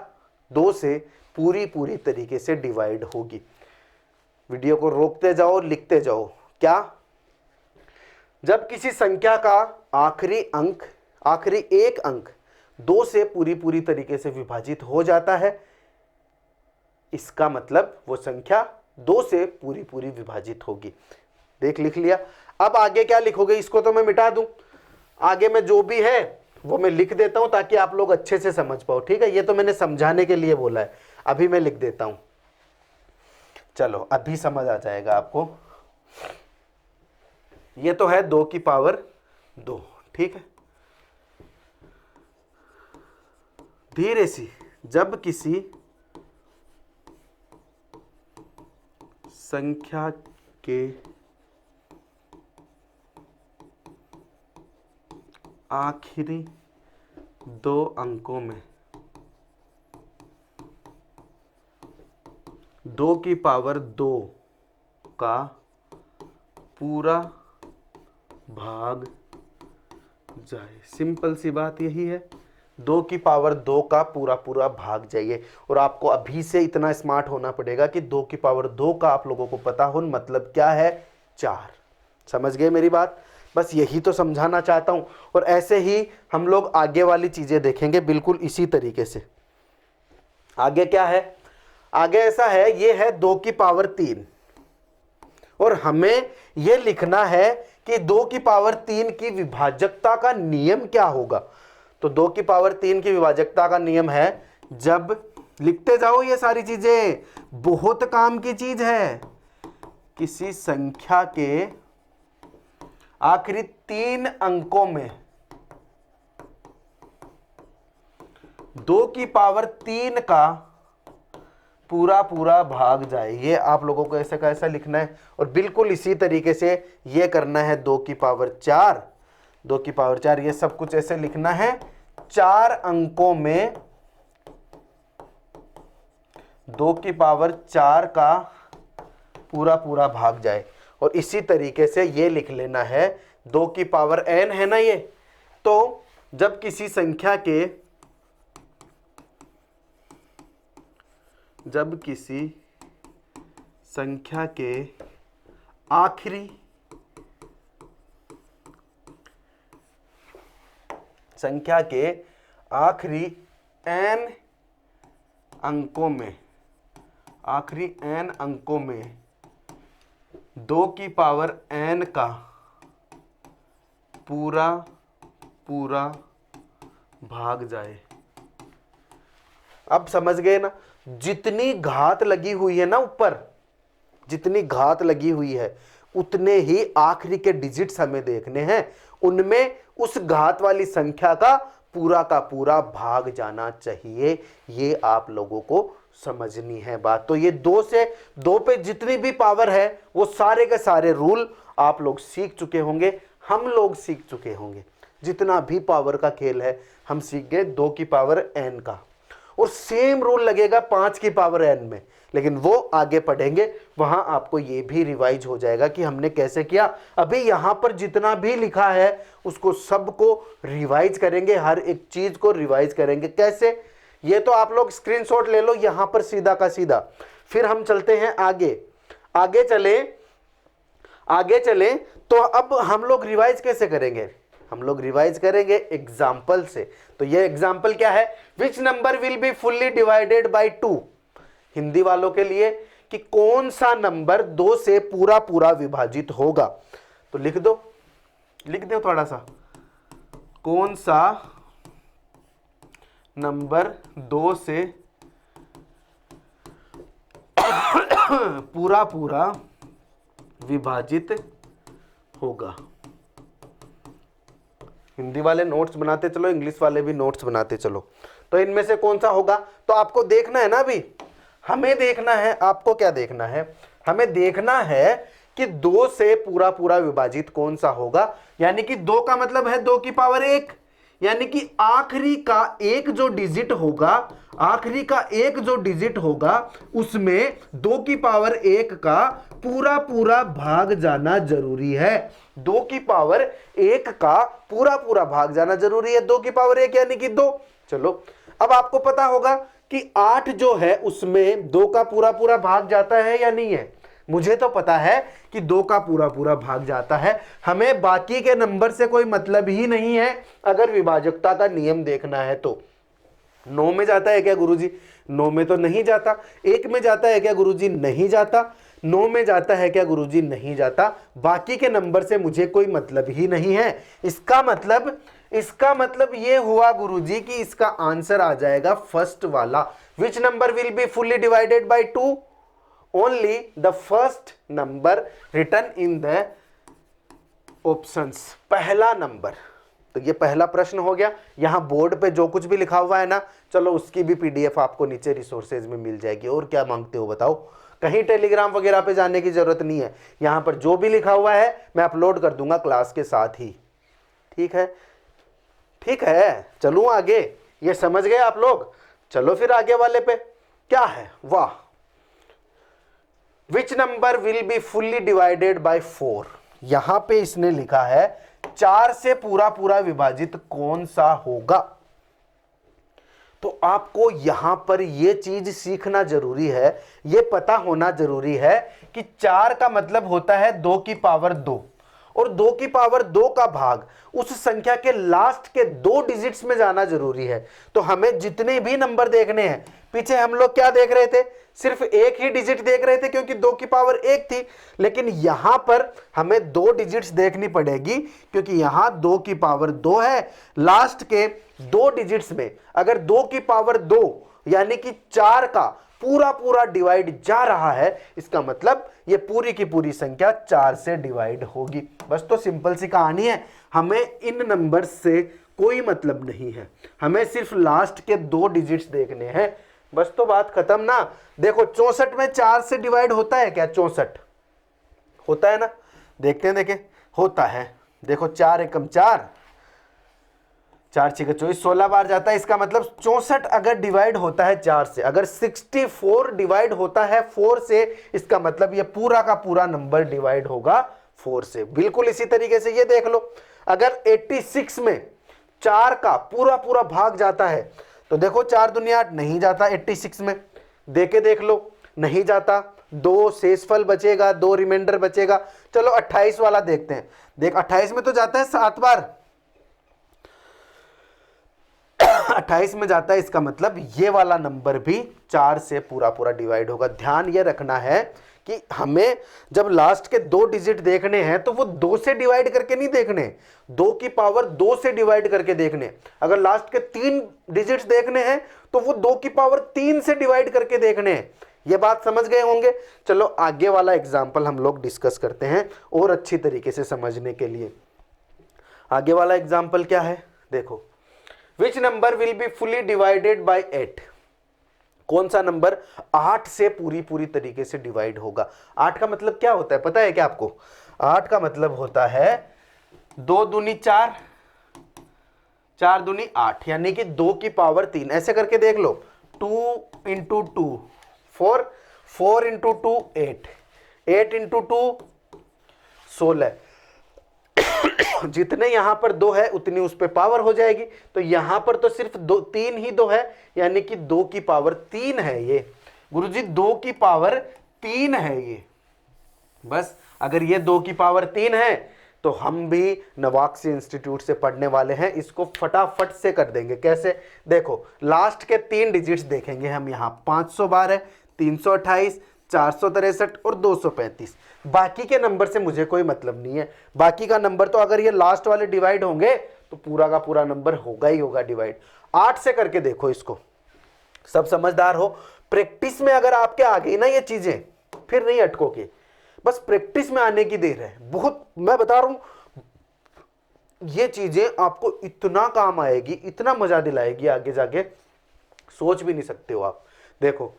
2 से पूरी तरीके से डिवाइड होगी। वीडियो को रोकते जाओ, लिखते जाओ। क्या, जब किसी संख्या का आखिरी एक अंक 2 से पूरी तरीके से विभाजित हो जाता है, इसका मतलब वो संख्या 2 से पूरी विभाजित होगी। देख, लिख लिया। अब आगे क्या लिखोगे, इसको तो मैं मिटा दूं, आगे में जो भी है वो मैं लिख देता हूं ताकि आप लोग अच्छे से समझ पाओ, ठीक है। ये तो मैंने समझाने के लिए बोला है, अभी मैं लिख देता हूं, चलो अभी समझ आ जाएगा आपको। ये तो है 2 की पावर 2, ठीक है। धीरे सी, जब किसी संख्या के आखिरी 2 अंकों में 2 की पावर 2 का पूरा भाग जाए, सिंपल सी बात यही है, 2 की पावर 2 का पूरा पूरा भाग जाइए। और आपको अभी से इतना स्मार्ट होना पड़ेगा कि 2 की पावर 2 का आप लोगों को पता हो मतलब क्या है, 4। समझ गए मेरी बात? बस यही तो समझाना चाहता हूं। और ऐसे ही हम लोग आगे वाली चीजें देखेंगे बिल्कुल इसी तरीके से। आगे क्या है? आगे ऐसा है, ये है 2 की पावर 3 और हमें यह लिखना है कि 2 की पावर 3 की विभाजकता का नियम क्या होगा। तो 2 की पावर 3 की विभाजकता का नियम है, जब, लिखते जाओ ये सारी चीजें, बहुत काम की चीज है, किसी संख्या के आखिरी 3 अंकों में 2 की पावर 3 का पूरा पूरा भाग जाए। ये आप लोगों को ऐसा का ऐसा लिखना है। और बिल्कुल इसी तरीके से ये करना है 2 की पावर 4, 2 की पावर 4, ये सब कुछ ऐसे लिखना है, 4 अंकों में 2 की पावर 4 का पूरा पूरा भाग जाए। और इसी तरीके से ये लिख लेना है 2 की पावर n है ना ये, तो जब किसी संख्या के, जब किसी संख्या के आखिरी n अंकों में, आखिरी n अंकों में 2 की पावर n का पूरा पूरा भाग जाए। अब समझ गए ना? जितनी घात लगी हुई है ना ऊपर, जितनी घात लगी हुई है उतने ही आखिरी के डिजिट्स हमें देखने हैं, उनमें उस घात वाली संख्या का पूरा भाग जाना चाहिए। ये आप लोगों को समझनी है बात। तो ये 2 से 2 पे जितनी भी पावर है वो सारे के सारे रूल आप लोग सीख चुके होंगे, हम लोग सीख चुके होंगे। जितना भी पावर का खेल है हम सीख गए 2 की पावर n का। और सेम रूल लगेगा 5 की पावर n में, लेकिन वो आगे पढ़ेंगे, वहां आपको ये भी रिवाइज हो जाएगा कि हमने कैसे किया। अभी यहां पर जितना भी लिखा है उसको सबको रिवाइज करेंगे, हर एक चीज को रिवाइज करेंगे। कैसे? ये तो आप लोग स्क्रीनशॉट ले लो यहां पर सीधा का सीधा। फिर हम चलते हैं आगे। आगे चले तो अब हम लोग रिवाइज कैसे करेंगे? हम लोग रिवाइज करेंगे एग्जाम्पल से। तो ये एग्जाम्पल क्या है? विच number will be fully divided by 2। Hindi वालों के लिए कि कौन सा नंबर 2 से पूरा पूरा विभाजित होगा। तो लिख दो थोड़ा सा, कौन सा नंबर 2 से पूरा पूरा विभाजित होगा। हिंदी वाले नोट्स बनाते चलो, इंग्लिश वाले भी नोट्स बनाते चलो। तो इनमें से कौन सा होगा? तो आपको देखना है ना, अभी हमें देखना है। आपको क्या देखना है? हमें देखना है कि 2 से पूरा पूरा विभाजित कौन सा होगा। यानी कि 2 का मतलब है 2 की पावर 1, यानी कि आखिरी का एक जो डिजिट होगा, आखिरी का एक जो डिजिट होगा उसमें 2 की पावर 1 का पूरा पूरा भाग जाना जरूरी है। 2 की पावर 1 का पूरा पूरा भाग जाना जरूरी है। 2 की पावर 1 यानी कि 2। चलो अब आपको पता होगा कि 8 जो है उसमें 2 का पूरा पूरा भाग जाता है या नहीं है? मुझे तो पता है कि 2 का पूरा पूरा भाग जाता है। हमें बाकी के नंबर से कोई मतलब ही नहीं है अगर विभाजकता का नियम देखना है तो। 9 में जाता है क्या गुरुजी? 9 में तो नहीं जाता। 1 में जाता है क्या गुरुजी? नहीं जाता। 9 में जाता है क्या गुरुजी? नहीं जाता। बाकी के नंबर से मुझे कोई मतलब ही नहीं है। इसका मतलब ये हुआ गुरुजी कि इसका आंसर आ जाएगा फर्स्ट वाला। Which number will be fully divided by 2? Only the first number written in the options. पहला नंबर। तो ये पहला प्रश्न हो गया। यहां बोर्ड पे जो कुछ भी लिखा हुआ है ना, चलो उसकी भी पीडीएफ आपको नीचे रिसोर्सेज में मिल जाएगी। और क्या मांगते हो बताओ? कहीं टेलीग्राम वगैरह पे जाने की जरूरत नहीं है। यहां पर जो भी लिखा हुआ है मैं अपलोड कर दूंगा क्लास के साथ ही। ठीक है, ठीक है। चलूं आगे? ये समझ गए आप लोग? चलो फिर आगे वाले पे क्या है? वाह, विच number will be fully divided bye 4। यहां पे इसने लिखा है 4 से पूरा पूरा विभाजित कौन सा होगा। तो आपको यहां पर यह चीज सीखना जरूरी है, यह पता होना जरूरी है कि 4 का मतलब होता है 2 की पावर 2, और 2 की पावर 2 का भाग उस संख्या के लास्ट के 2 डिजिट्स में जाना जरूरी है। तो हमें जितने भी नंबर देखने हैं, पीछे हम लोग क्या देख रहे थे, सिर्फ एक ही डिजिट देख रहे थे क्योंकि 2 की पावर 1 थी, लेकिन यहां पर हमें 2 डिजिट्स देखनी पड़ेगी क्योंकि यहां 2 की पावर 2 है। लास्ट के 2 डिजिट्स में अगर 2 की पावर 2 यानी कि 4 का पूरा पूरा डिवाइड जा रहा है, इसका मतलब ये पूरी की पूरी संख्या 4 से डिवाइड होगी। बस तो सिंपल सी कहानी है, हमें इन नंबर से कोई मतलब नहीं है, हमें सिर्फ लास्ट के 2 डिजिट्स देखने हैं, बस तो बात खत्म ना। देखो 64 में 4 से डिवाइड होता है क्या, 64 होता है ना, देखते हैं, देखें होता है। देखो 4 एकम 4, 4 6 24, 16 बार जाता है। इसका मतलब 64 अगर डिवाइड होता है 4 से, अगर 64 डिवाइड होता है 4 से, इसका मतलब ये पूरा का पूरा नंबर डिवाइड होगा 4 से। बिल्कुल इसी तरीके से ये देख लो, अगर 86 में 4 का पूरा पूरा भाग जाता है, तो देखो 4 दुनिया 8 नहीं जाता 86 में, देके देख लो नहीं जाता, 2 शेषफल बचेगा, 2 रिमाइंडर बचेगा। चलो 28 वाला देखते हैं, देख 28 में तो जाता है 7 बार, 28 में जाता है, इसका मतलब ये वाला नंबर भी 4 से पूरा पूरा डिवाइड होगा। ध्यान ये रखना है कि हमें जब लास्ट के 2 डिजिट देखने हैं तो वो 2 से डिवाइड करके नहीं देखने, 2 की पावर 2 से डिवाइड करके देखने। अगर लास्ट के 3 डिजिट्स देखने हैं तो वो 2 की पावर 3 से डिवाइड करके देखने हैं। ये बात समझ गए होंगे। चलो आगे वाला एग्जाम्पल हम लोग डिस्कस करते हैं और अच्छी तरीके से समझने के लिए। आगे वाला एग्जाम्पल क्या है, देखो, विच number will be fully divided by 8, कौन सा नंबर 8 से पूरी पूरी तरीके से डिवाइड होगा। 8 का मतलब क्या होता है पता है क्या आपको, 8 का मतलब होता है 2 दूनी 4, 4 दूनी 8, यानी कि 2 की पावर 3। ऐसे करके देख लो, 2 इंटू 2 4, 4 इंटू 2 8, 8 इंटू 2 16, जितने यहां पर 2 है उतनी उस पे पावर हो जाएगी। तो यहां पर तो सिर्फ 3 ही 2 है, यानी कि 2 की पावर 3 है ये। गुरुजी 2 की पावर 3 है ये। बस अगर ये 2 की पावर 3 है तो हम भी नवाक्सी इंस्टीट्यूट से पढ़ने वाले हैं, इसको फटाफट से कर देंगे। कैसे, देखो लास्ट के 3 डिजिट्स देखेंगे हम, यहां 512 है, 328, 463 और 235। बाकी के नंबर से मुझे कोई मतलब नहीं है, बाकी का नंबर तो अगर ये लास्ट वाले डिवाइड होंगे तो पूरा का पूरा नंबर होगा ही होगा डिवाइड। 8 से करके देखो इसको, सब समझदार हो। प्रैक्टिस में अगर आपके आ गई ना ये चीजें, फिर नहीं अटकोगे, बस प्रैक्टिस में आने की देर है। बहुत मैं बता रहा हूं, ये चीजें आपको इतना काम आएगी, इतना मजा दिलाएगी आगे जाके, सोच भी नहीं सकते हो आप। देखो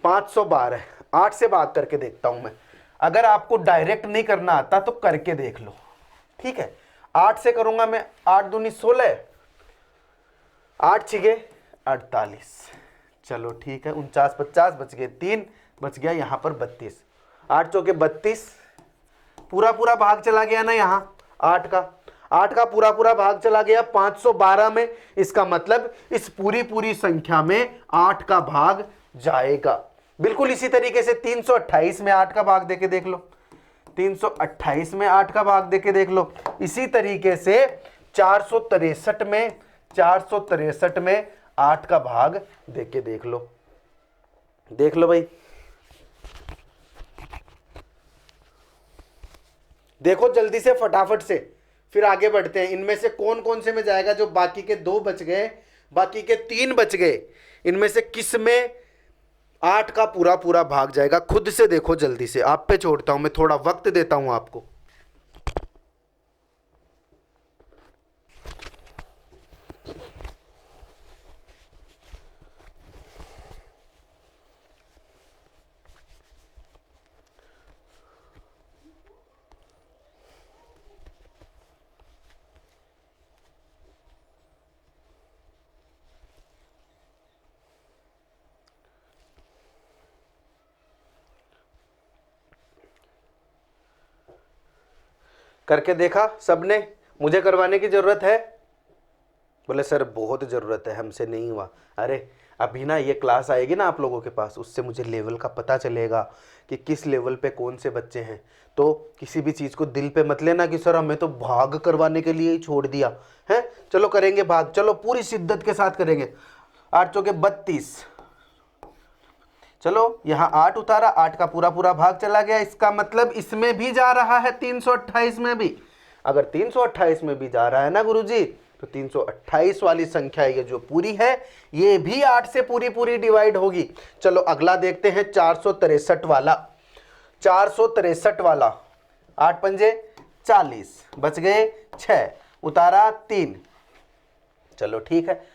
512 है, 8 से भाग करके देखता हूं मैं। अगर आपको डायरेक्ट नहीं करना आता तो करके देख लो, ठीक है। 8 से करूंगा मैं, 8 दूनी 16, 8 छिगे 48, चलो ठीक है, 49 50 बच गए, 3 बच गया यहां पर 32, 8 चौके 32, पूरा पूरा भाग चला गया ना यहाँ 8 का पूरा पूरा भाग चला गया 512 में। इसका मतलब इस पूरी पूरी संख्या में 8 का भाग जाएगा। बिल्कुल इसी तरीके से 328 में 8 का भाग देके देख लो, 328 में 8 का भाग देके देख लो। इसी तरीके से 463 में 8 का भाग देके देख लो। देख लो भाई, देखो जल्दी से फटाफट से, फिर आगे बढ़ते हैं। इनमें से कौन कौन से में जाएगा, जो बाकी के 2 बच गए, बाकी के 3 बच गए, इनमें से किस में 8 का पूरा पूरा भाग जाएगा। खुद से देखो जल्दी से, आप पे छोड़ता हूं, मैं थोड़ा वक्त देता हूं आपको। करके देखा सबने, मुझे करवाने की जरूरत है? बोले सर बहुत ज़रूरत है, हमसे नहीं हुआ। अरे अभी ना ये क्लास आएगी ना आप लोगों के पास, उससे मुझे लेवल का पता चलेगा कि किस लेवल पे कौन से बच्चे हैं। तो किसी भी चीज़ को दिल पे मत लेना कि सर हमें तो भाग करवाने के लिए ही छोड़ दिया है। चलो करेंगे भाग, चलो पूरी शिद्दत के साथ करेंगे। 8 चौके 32, चलो यहाँ 8 उतारा, 8 का पूरा पूरा भाग चला गया, इसका मतलब इसमें भी जा रहा है 328 में भी। अगर 328 में भी जा रहा है ना गुरुजी, तो 328 वाली संख्या ये जो पूरी है ये भी 8 से पूरी पूरी डिवाइड होगी। चलो अगला देखते हैं 463 वाला। 463 वाला, 8 पंजे 40, बच गए 6, उतारा 3। चलो ठीक है,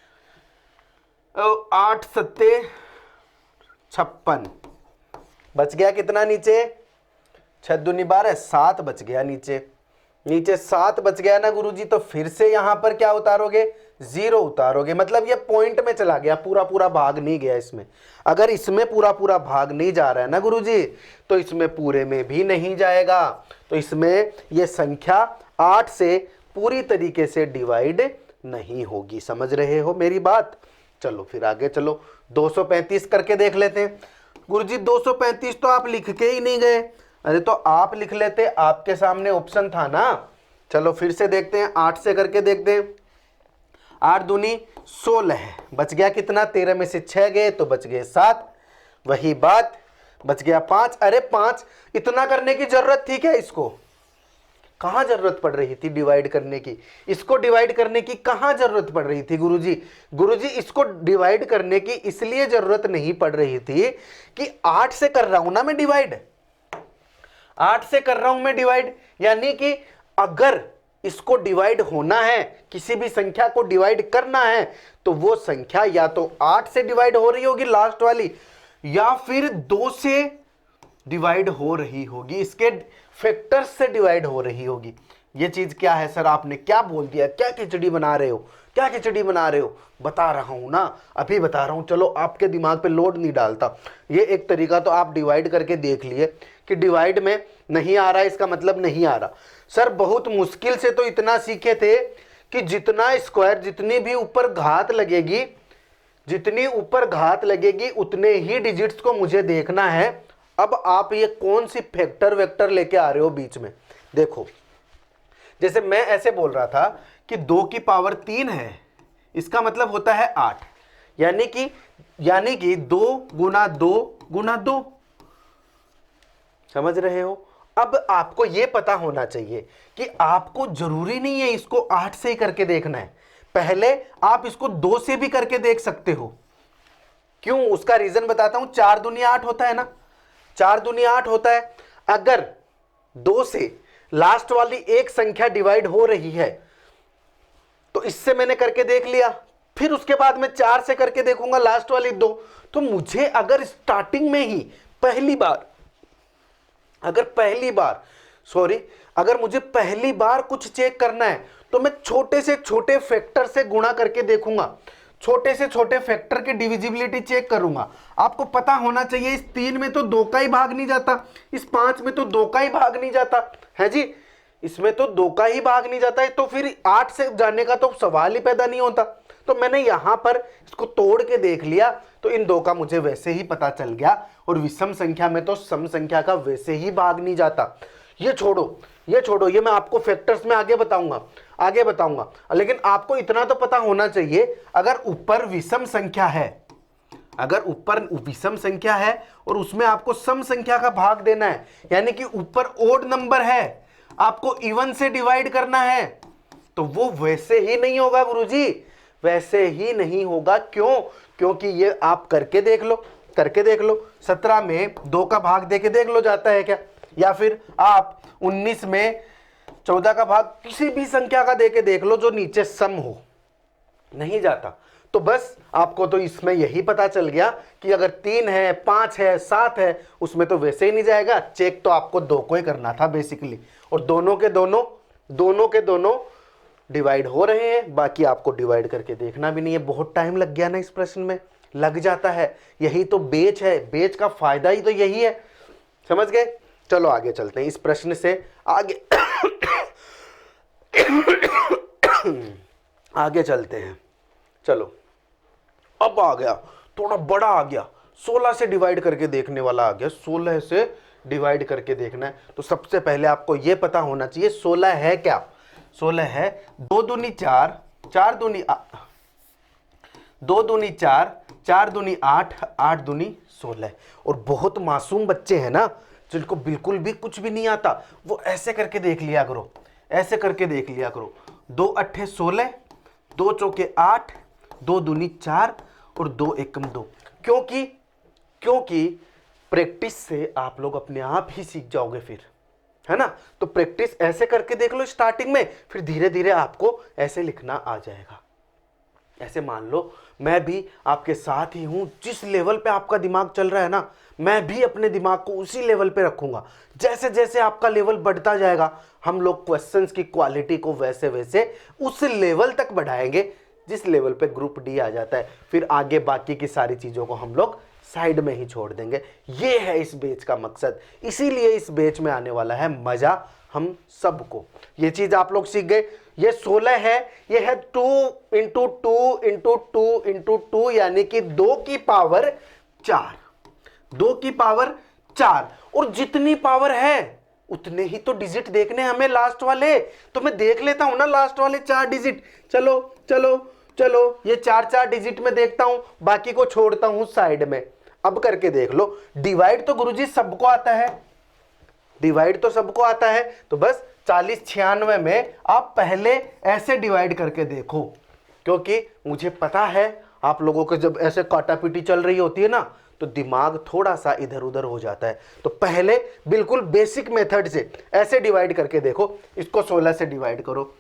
8 सत्ते 56, बच गया कितना नीचे, 6 दूनी 12, 7 बच गया नीचे। नीचे 7 बच गया ना गुरुजी, तो फिर से यहां पर क्या उतारोगे, 0 उतारोगे। मतलब ये पॉइंट में चला गया, पूरा पूरा भाग नहीं गया इसमें। अगर इसमें पूरा पूरा भाग नहीं जा रहा है ना गुरुजी, तो इसमें पूरे में भी नहीं जाएगा। तो इसमें ये संख्या 8 से पूरी तरीके से डिवाइड नहीं होगी। समझ रहे हो मेरी बात? चलो फिर आगे चलो, 235 करके देख लेते हैं। गुरुजी 235 तो आप लिख के ही नहीं गए। अरे तो आप लिख लेते, आपके सामने ऑप्शन था ना। चलो फिर से देखते हैं, 8 से करके देखते हैं। 8 दूनी 16, बच गया कितना, 13 में से 6 गए तो बच गए 7। वही बात, बच गया 5। अरे 5 इतना करने की जरूरत थी क्या? इसको कहाँ जरूरत पड़ रही थी डिवाइड करने की? इसको डिवाइड करने की कहाँ जरूरत पड़ रही थी गुरुजी? गुरुजी इसको डिवाइड करने की इसलिए जरूरत नहीं पड़ रही थी कि 8 से कर रहा हूं ना मैं डिवाइड, 8 से कर रहा हूं मैं डिवाइड। यानी कि अगर इसको डिवाइड होना है, किसी भी संख्या को डिवाइड करना है, तो वो संख्या या तो 8 से डिवाइड हो रही होगी लास्ट वाली, या फिर 2 से डिवाइड हो रही होगी, इसके फैक्टर्स से डिवाइड हो रही होगी। ये चीज क्या है सर, आपने क्या बोल दिया, क्या खिचड़ी बना रहे हो, क्या खिचड़ी बना रहे हो? बता रहा हूं ना, अभी बता रहा हूं। चलो आपके दिमाग पे लोड नहीं डालता। ये एक तरीका तो आप डिवाइड करके देख लिए कि डिवाइड में नहीं आ रहा है, इसका मतलब नहीं आ रहा। सर बहुत मुश्किल से तो इतना सीखे थे कि जितना स्क्वायर, जितनी भी ऊपर घात लगेगी, जितनी ऊपर घात लगेगी उतने ही डिजिट्स को मुझे देखना है। अब आप ये कौन सी फैक्टर वेक्टर लेके आ रहे हो बीच में? देखो जैसे मैं ऐसे बोल रहा था कि 2 की पावर 3 है, इसका मतलब होता है 8, यानी कि 2 गुना 2 गुना 2। समझ रहे हो? अब आपको यह पता होना चाहिए कि आपको जरूरी नहीं है इसको 8 से ही करके देखना है, पहले आप इसको 2 से भी करके देख सकते हो। क्यों? उसका रीजन बताता हूं। 4 दूनी 8 होता है ना, 4 दूनी 8 होता है। अगर 2 से लास्ट वाली एक संख्या डिवाइड हो रही है तो इससे मैंने करके देख लिया, फिर उसके बाद मैं 4 से करके देखूंगा लास्ट वाली 2। तो मुझे अगर स्टार्टिंग में ही अगर मुझे पहली बार कुछ चेक करना है तो मैं छोटे से छोटे फैक्टर से गुणा करके देखूंगा, छोटे से छोटे फैक्टर की डिविजिबिलिटी चेक करूंगा। आपको पता होना चाहिए इस 3 में तो 2 का ही भाग नहीं जाता, इस 5 में तो 2 का ही भाग नहीं जाता है जी, इसमें तो 2 का ही भाग नहीं जाता है, तो फिर 8 से जाने का तो सवाल ही पैदा नहीं होता। तो मैंने यहां पर इसको तोड़ के देख लिया, तो इन 2 का मुझे वैसे ही पता चल गया। और विषम संख्या में तो सम संख्या का वैसे ही भाग नहीं जाता। ये छोड़ो, ये मैं आपको फैक्टर्स में आगे बताऊंगा। लेकिन आपको इतना तो पता होना चाहिए, अगर ऊपर विषम संख्या है, और उसमें आपको सम संख्या का भाग देना है, यानी कि ऊपर ओड नंबर है, आपको इवन से डिवाइड करना है, तो वो वैसे ही नहीं होगा गुरुजी, वैसे ही नहीं होगा। क्यों? क्योंकि ये आप करके देख लो 17 में 2 का भाग देके देख लो जाता है क्या, या फिर आप 19 में 14 का भाग किसी भी संख्या का देके देख लो जो नीचे सम हो, नहीं जाता। तो बस आपको तो इसमें यही पता चल गया कि अगर 3 है, 5 है, 7 है, उसमें तो वैसे ही नहीं जाएगा। चेक तो आपको 2 को ही करना था बेसिकली, और दोनों के दोनों डिवाइड हो रहे हैं, बाकी आपको डिवाइड करके देखना भी नहीं है। बहुत टाइम लग गया ना इस प्रश्न में, लग जाता है, यही तो बेच है, बेच का फायदा ही तो यही है। समझ गए? चलो आगे चलते हैं इस प्रश्न से आगे। आगे चलते हैं। चलो अब आ गया, थोड़ा बड़ा आ गया, 16 से डिवाइड करके देखने वाला आ गया। 16 से डिवाइड करके देखना है तो सबसे पहले आपको यह पता होना चाहिए 16 है क्या। 16 है 2 दूनी 4, 4 दूनी 2 दूनी 4, 4 दूनी 8, 8 दूनी 16। और बहुत मासूम बच्चे हैं ना जिनको बिल्कुल भी कुछ भी नहीं आता, वो ऐसे करके देख लिया करो, ऐसे करके देख लिया करो। 2 अट्ठे 16, 2 चौके 8, 2 दूनी 4 और 2 एकम 2। क्योंकि प्रैक्टिस से आप लोग अपने आप ही सीख जाओगे फिर, है ना। तो प्रैक्टिस ऐसे करके देख लो स्टार्टिंग में, फिर धीरे धीरे आपको ऐसे लिखना आ जाएगा। ऐसे मान लो मैं भी आपके साथ ही हूं, जिस लेवल पे आपका दिमाग चल रहा है ना, मैं भी अपने दिमाग को उसी लेवल पे रखूंगा। जैसे जैसे आपका लेवल बढ़ता जाएगा, हम लोग क्वेश्चंस की क्वालिटी को वैसे वैसे उस लेवल तक बढ़ाएंगे जिस लेवल पे ग्रुप डी आ जाता है। फिर आगे बाकी की सारी चीजों को हम लोग साइड में ही छोड़ देंगे। ये है इस बैच का मकसद, इसीलिए इस बैच में आने वाला है मजा हम सबको। ये चीज आप लोग सीख गए। ये 16 है, ये है 2 इंटू 2 इंटू 2 इंटू 2 यानी कि 2 की पावर 4, 2 की पावर 4। और जितनी पावर है उतने ही तो डिजिट देखने हमें लास्ट वाले, तो मैं देख लेता हूं ना लास्ट वाले 4 डिजिट। चलो चलो चलो ये 4 डिजिट में देखता हूं, बाकी को छोड़ता हूं साइड में। अब करके देख लो। डिवाइड तो गुरुजी सबको आता है, डिवाइड तो सबको आता है, तो बस 40 96 में आप पहले ऐसे डिवाइड करके देखो, क्योंकि मुझे पता है आप लोगों को जब ऐसे काटापीटी चल रही होती है ना तो दिमाग थोड़ा सा इधर उधर हो जाता है। तो पहले बिल्कुल बेसिक मेथड से ऐसे डिवाइड करके देखो। इसको 16 से डिवाइड करो,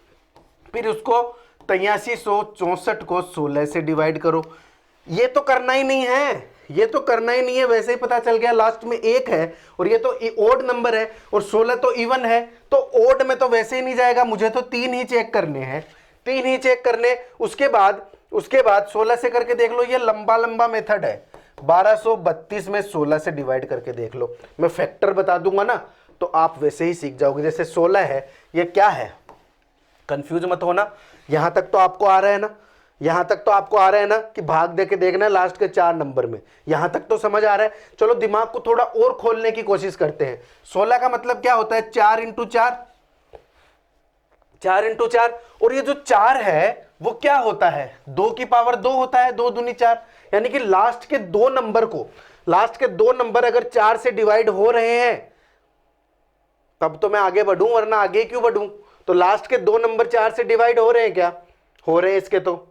फिर उसको 8364 को 16 से डिवाइड करो। ये तो करना ही नहीं है, ये तो करना ही नहीं है, वैसे ही पता चल गया लास्ट में 1 है और ये तो ओड नंबर है और 16 तो इवन है, तो ओड में तो वैसे ही नहीं जाएगा, मुझे तो 3 ही चेक करने हैं, 3 ही चेक करने। उसके बाद 16 से करके देख लो। ये लंबा लंबा मेथड है। 1232 में 16 से डिवाइड करके देख लो। मैं फैक्टर बता दूंगा ना तो आप वैसे ही सीख जाओगे। जैसे 16 है, ये क्या है, कंफ्यूज मत होना। यहां तक तो आपको आ रहा है ना, यहां तक तो आपको आ रहा है ना कि भाग दे के देखना है लास्ट के 4 नंबर में, यहां तक तो समझ आ रहा है। चलो दिमाग को थोड़ा और खोलने की कोशिश करते हैं। 16 का मतलब क्या होता है, 4 इंटू 4, 4 इंटू 4। और ये जो 4 है वो क्या होता है, 2 की पावर 2 होता है, 2 दूनी 4। यानी कि लास्ट के 2 नंबर को, लास्ट के 2 नंबर अगर 4 से डिवाइड हो रहे हैं तब तो मैं आगे बढ़ूं, वरना आगे क्यों बढ़ूं। तो लास्ट के 2 नंबर 4 से डिवाइड हो रहे हैं क्या, हो रहे हैं। इसके तो,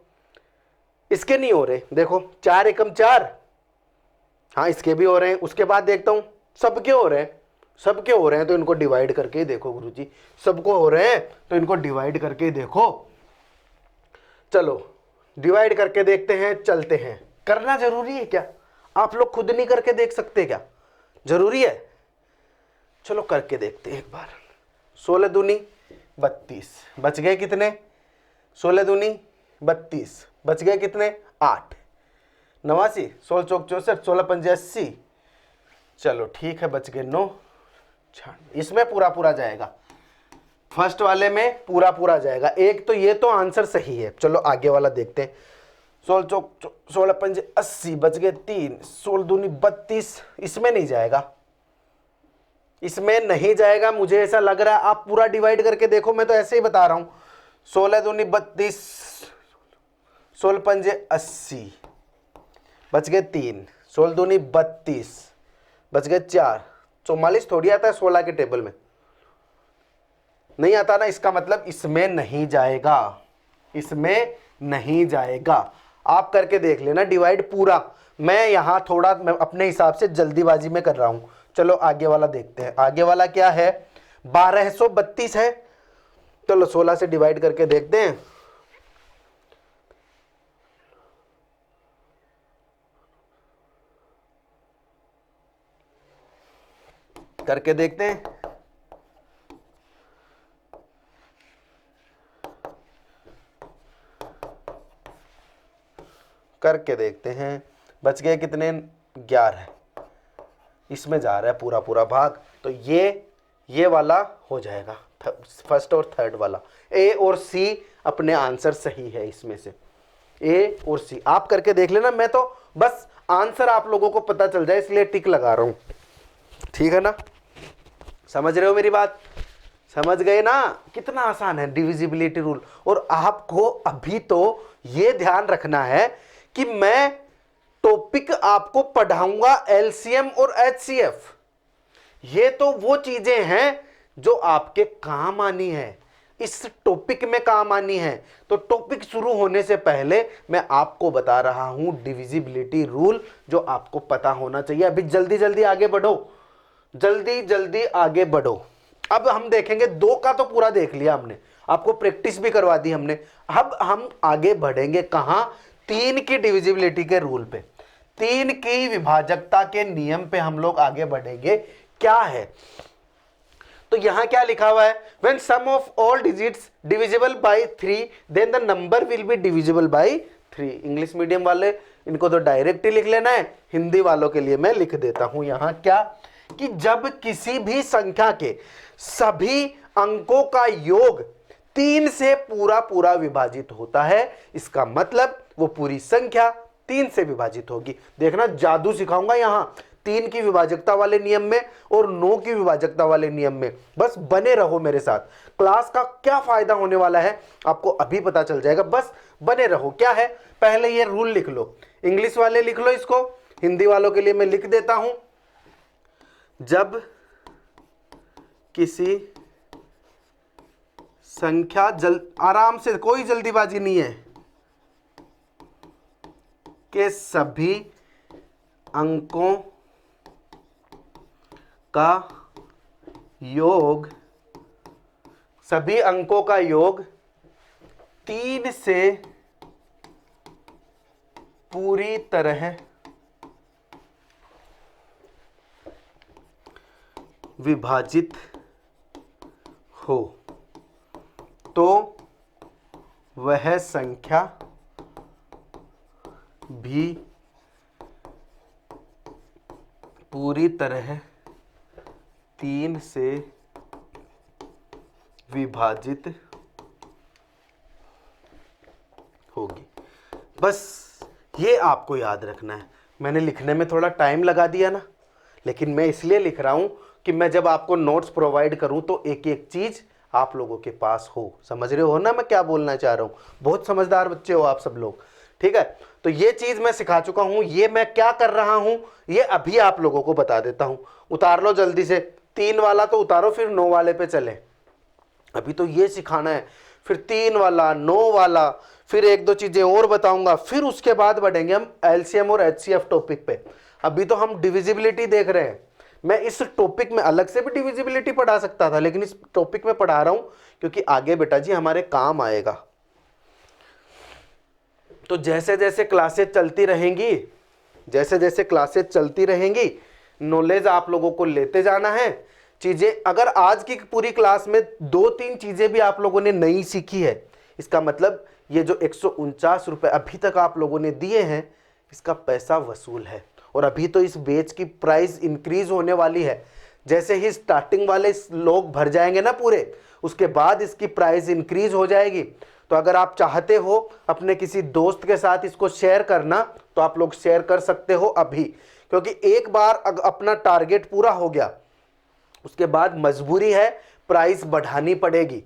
इसके नहीं हो रहे। देखो 4 एकम 4, हाँ इसके भी हो रहे हैं। उसके बाद देखता हूं सबके हो रहे हैं, सबके हो रहे हैं तो इनको डिवाइड करके ही देखो गुरुजी। सबको हो रहे हैं तो इनको डिवाइड करके ही देखो। चलो डिवाइड करके देखते हैं, चलते हैं। करना जरूरी है क्या, आप लोग खुद नहीं करके देख सकते क्या, जरूरी है। चलो करके देखते हैं एक बार। 16 दूनी 32, बच गए कितने, 16 दूनी 32, बच गए कितने 8, 89, 16 चौक 64, 16 पंजे 80। चलो ठीक है, बच गए 9, 96। इसमें पूरा पूरा जाएगा, फर्स्ट वाले में पूरा पूरा जाएगा। एक तो ये तो आंसर सही है। चलो आगे वाला देखते हैं। 16 चौक 16 पंजे 80, बच गए 3, 16 दूनी 32। इसमें नहीं जाएगा, इसमें नहीं जाएगा, मुझे ऐसा लग रहा है। आप पूरा डिवाइड करके देखो, मैं तो ऐसे ही बता रहा हूं। 16 दूनी 32, 16 पंजे 80, बच गए 3, 16 दूनी 32, बच गए 4। 44 थोड़ी आता है 16 के टेबल में, नहीं आता ना, इसका मतलब इसमें नहीं जाएगा, इसमें नहीं जाएगा। आप करके देख लेना डिवाइड पूरा। मैं यहां थोड़ा मैं अपने हिसाब से जल्दीबाजी में कर रहा हूं। चलो आगे वाला देखते हैं। आगे वाला क्या है, 1232 है। चलो 16 से डिवाइड करके देखते हैं। करके देखते हैं, करके देखते हैं। बच गए कितने, 11। इसमें जा रहा है पूरा पूरा भाग, तो ये वाला हो जाएगा। फर्स्ट और थर्ड वाला, ए और सी अपने आंसर सही है इसमें से, ए और सी आप करके देख लेना। मैं तो बस आंसर आप लोगों को पता चल जाए इसलिए टिक लगा रहा हूं, ठीक है ना? समझ रहे हो मेरी बात? समझ गए ना? कितना आसान है डिविजिबिलिटी रूल। और आपको अभी तो ये ध्यान रखना है कि मैं टॉपिक आपको पढ़ाऊंगा एलसीएम और एचसीएफ, ये तो वो चीजें हैं जो आपके काम आनी है, इस टॉपिक में काम आनी है। तो टॉपिक शुरू होने से पहले मैं आपको बता रहा हूं डिविजिबिलिटी रूल, जो आपको पता होना चाहिए। अभी जल्दी जल्दी आगे बढ़ो, जल्दी जल्दी आगे बढ़ो। अब हम देखेंगे, 2 का तो पूरा देख लिया हमने, आपको प्रैक्टिस भी करवा दी हमने। अब हम आगे बढ़ेंगे कहां? 3 की डिविजिबिलिटी के रूल पे, 3 की विभाजकता के नियम पे हम लोग आगे बढ़ेंगे। क्या है? तो यहां क्या लिखा हुआ है? When sum of all digits divisible by 3 then the number will be divisible by 3। English medium वाले इनको तो डायरेक्ट ही लिख लेना है, हिंदी वालों के लिए मैं लिख देता हूं यहां क्या, कि जब किसी भी संख्या के सभी अंकों का योग 3 से पूरा पूरा विभाजित होता है, इसका मतलब वो पूरी संख्या 3 से विभाजित होगी। देखना जादू सिखाऊंगा यहां, 3 की विभाजकता वाले नियम में और 9 की विभाजकता वाले नियम में। बस बने रहो मेरे साथ, क्लास का क्या फायदा होने वाला है आपको अभी पता चल जाएगा, बस बने रहो। क्या है? पहले ये रूल लिख लो, इंग्लिश वाले लिख लो इसको, हिंदी वालों के लिए मैं लिख देता हूं। जब किसी संख्या आराम से, कोई जल्दीबाजी नहीं है, के सभी अंकों का योग, सभी अंकों का योग 3 से पूरी तरह विभाजित हो, तो वह संख्या भी पूरी तरह 3 से विभाजित होगी। बस ये आपको याद रखना है। मैंने लिखने में थोड़ा टाइम लगा दिया ना, लेकिन मैं इसलिए लिख रहा हूं कि मैं जब आपको नोट्स प्रोवाइड करूं तो एक एक चीज आप लोगों के पास हो। समझ रहे हो ना मैं क्या बोलना चाह रहा हूं? बहुत समझदार बच्चे हो आप सब लोग, ठीक है? तो ये चीज मैं सिखा चुका हूं, ये मैं क्या कर रहा हूं ये अभी आप लोगों को बता देता हूं। उतार लो जल्दी से, 3 वाला तो उतारो, फिर 9 वाले पे चले। अभी तो ये सिखाना है, फिर 3 वाला, 9 वाला, फिर 1-2 चीजें और बताऊंगा, फिर उसके बाद बढ़ेंगे हम एलसीएम और एचसीएफ टॉपिक पे। अभी तो हम डिविजिबिलिटी देख रहे हैं। मैं इस टॉपिक में अलग से भी डिविजिबिलिटी पढ़ा सकता था, लेकिन इस टॉपिक में पढ़ा रहा हूं क्योंकि आगे बेटा जी हमारे काम आएगा। तो जैसे जैसे क्लासेस चलती रहेंगी, जैसे जैसे क्लासेस चलती रहेंगी, नॉलेज आप लोगों को लेते जाना है। चीजें अगर आज की पूरी क्लास में 2-3 चीजें भी आप लोगों ने नई सीखी है, इसका मतलब ये जो 149 रुपए अभी तक आप लोगों ने दिए हैं, इसका पैसा वसूल है। और अभी तो इस बैच की प्राइस इंक्रीज होने वाली है। जैसे ही स्टार्टिंग वाले लोग भर जाएंगे ना पूरे, उसके बाद इसकी प्राइस इंक्रीज हो जाएगी। तो अगर आप चाहते हो अपने किसी दोस्त के साथ इसको शेयर करना, तो आप लोग शेयर कर सकते हो अभी, क्योंकि एक बार अपना टारगेट पूरा हो गया उसके बाद मजबूरी है प्राइस बढ़ानी पड़ेगी,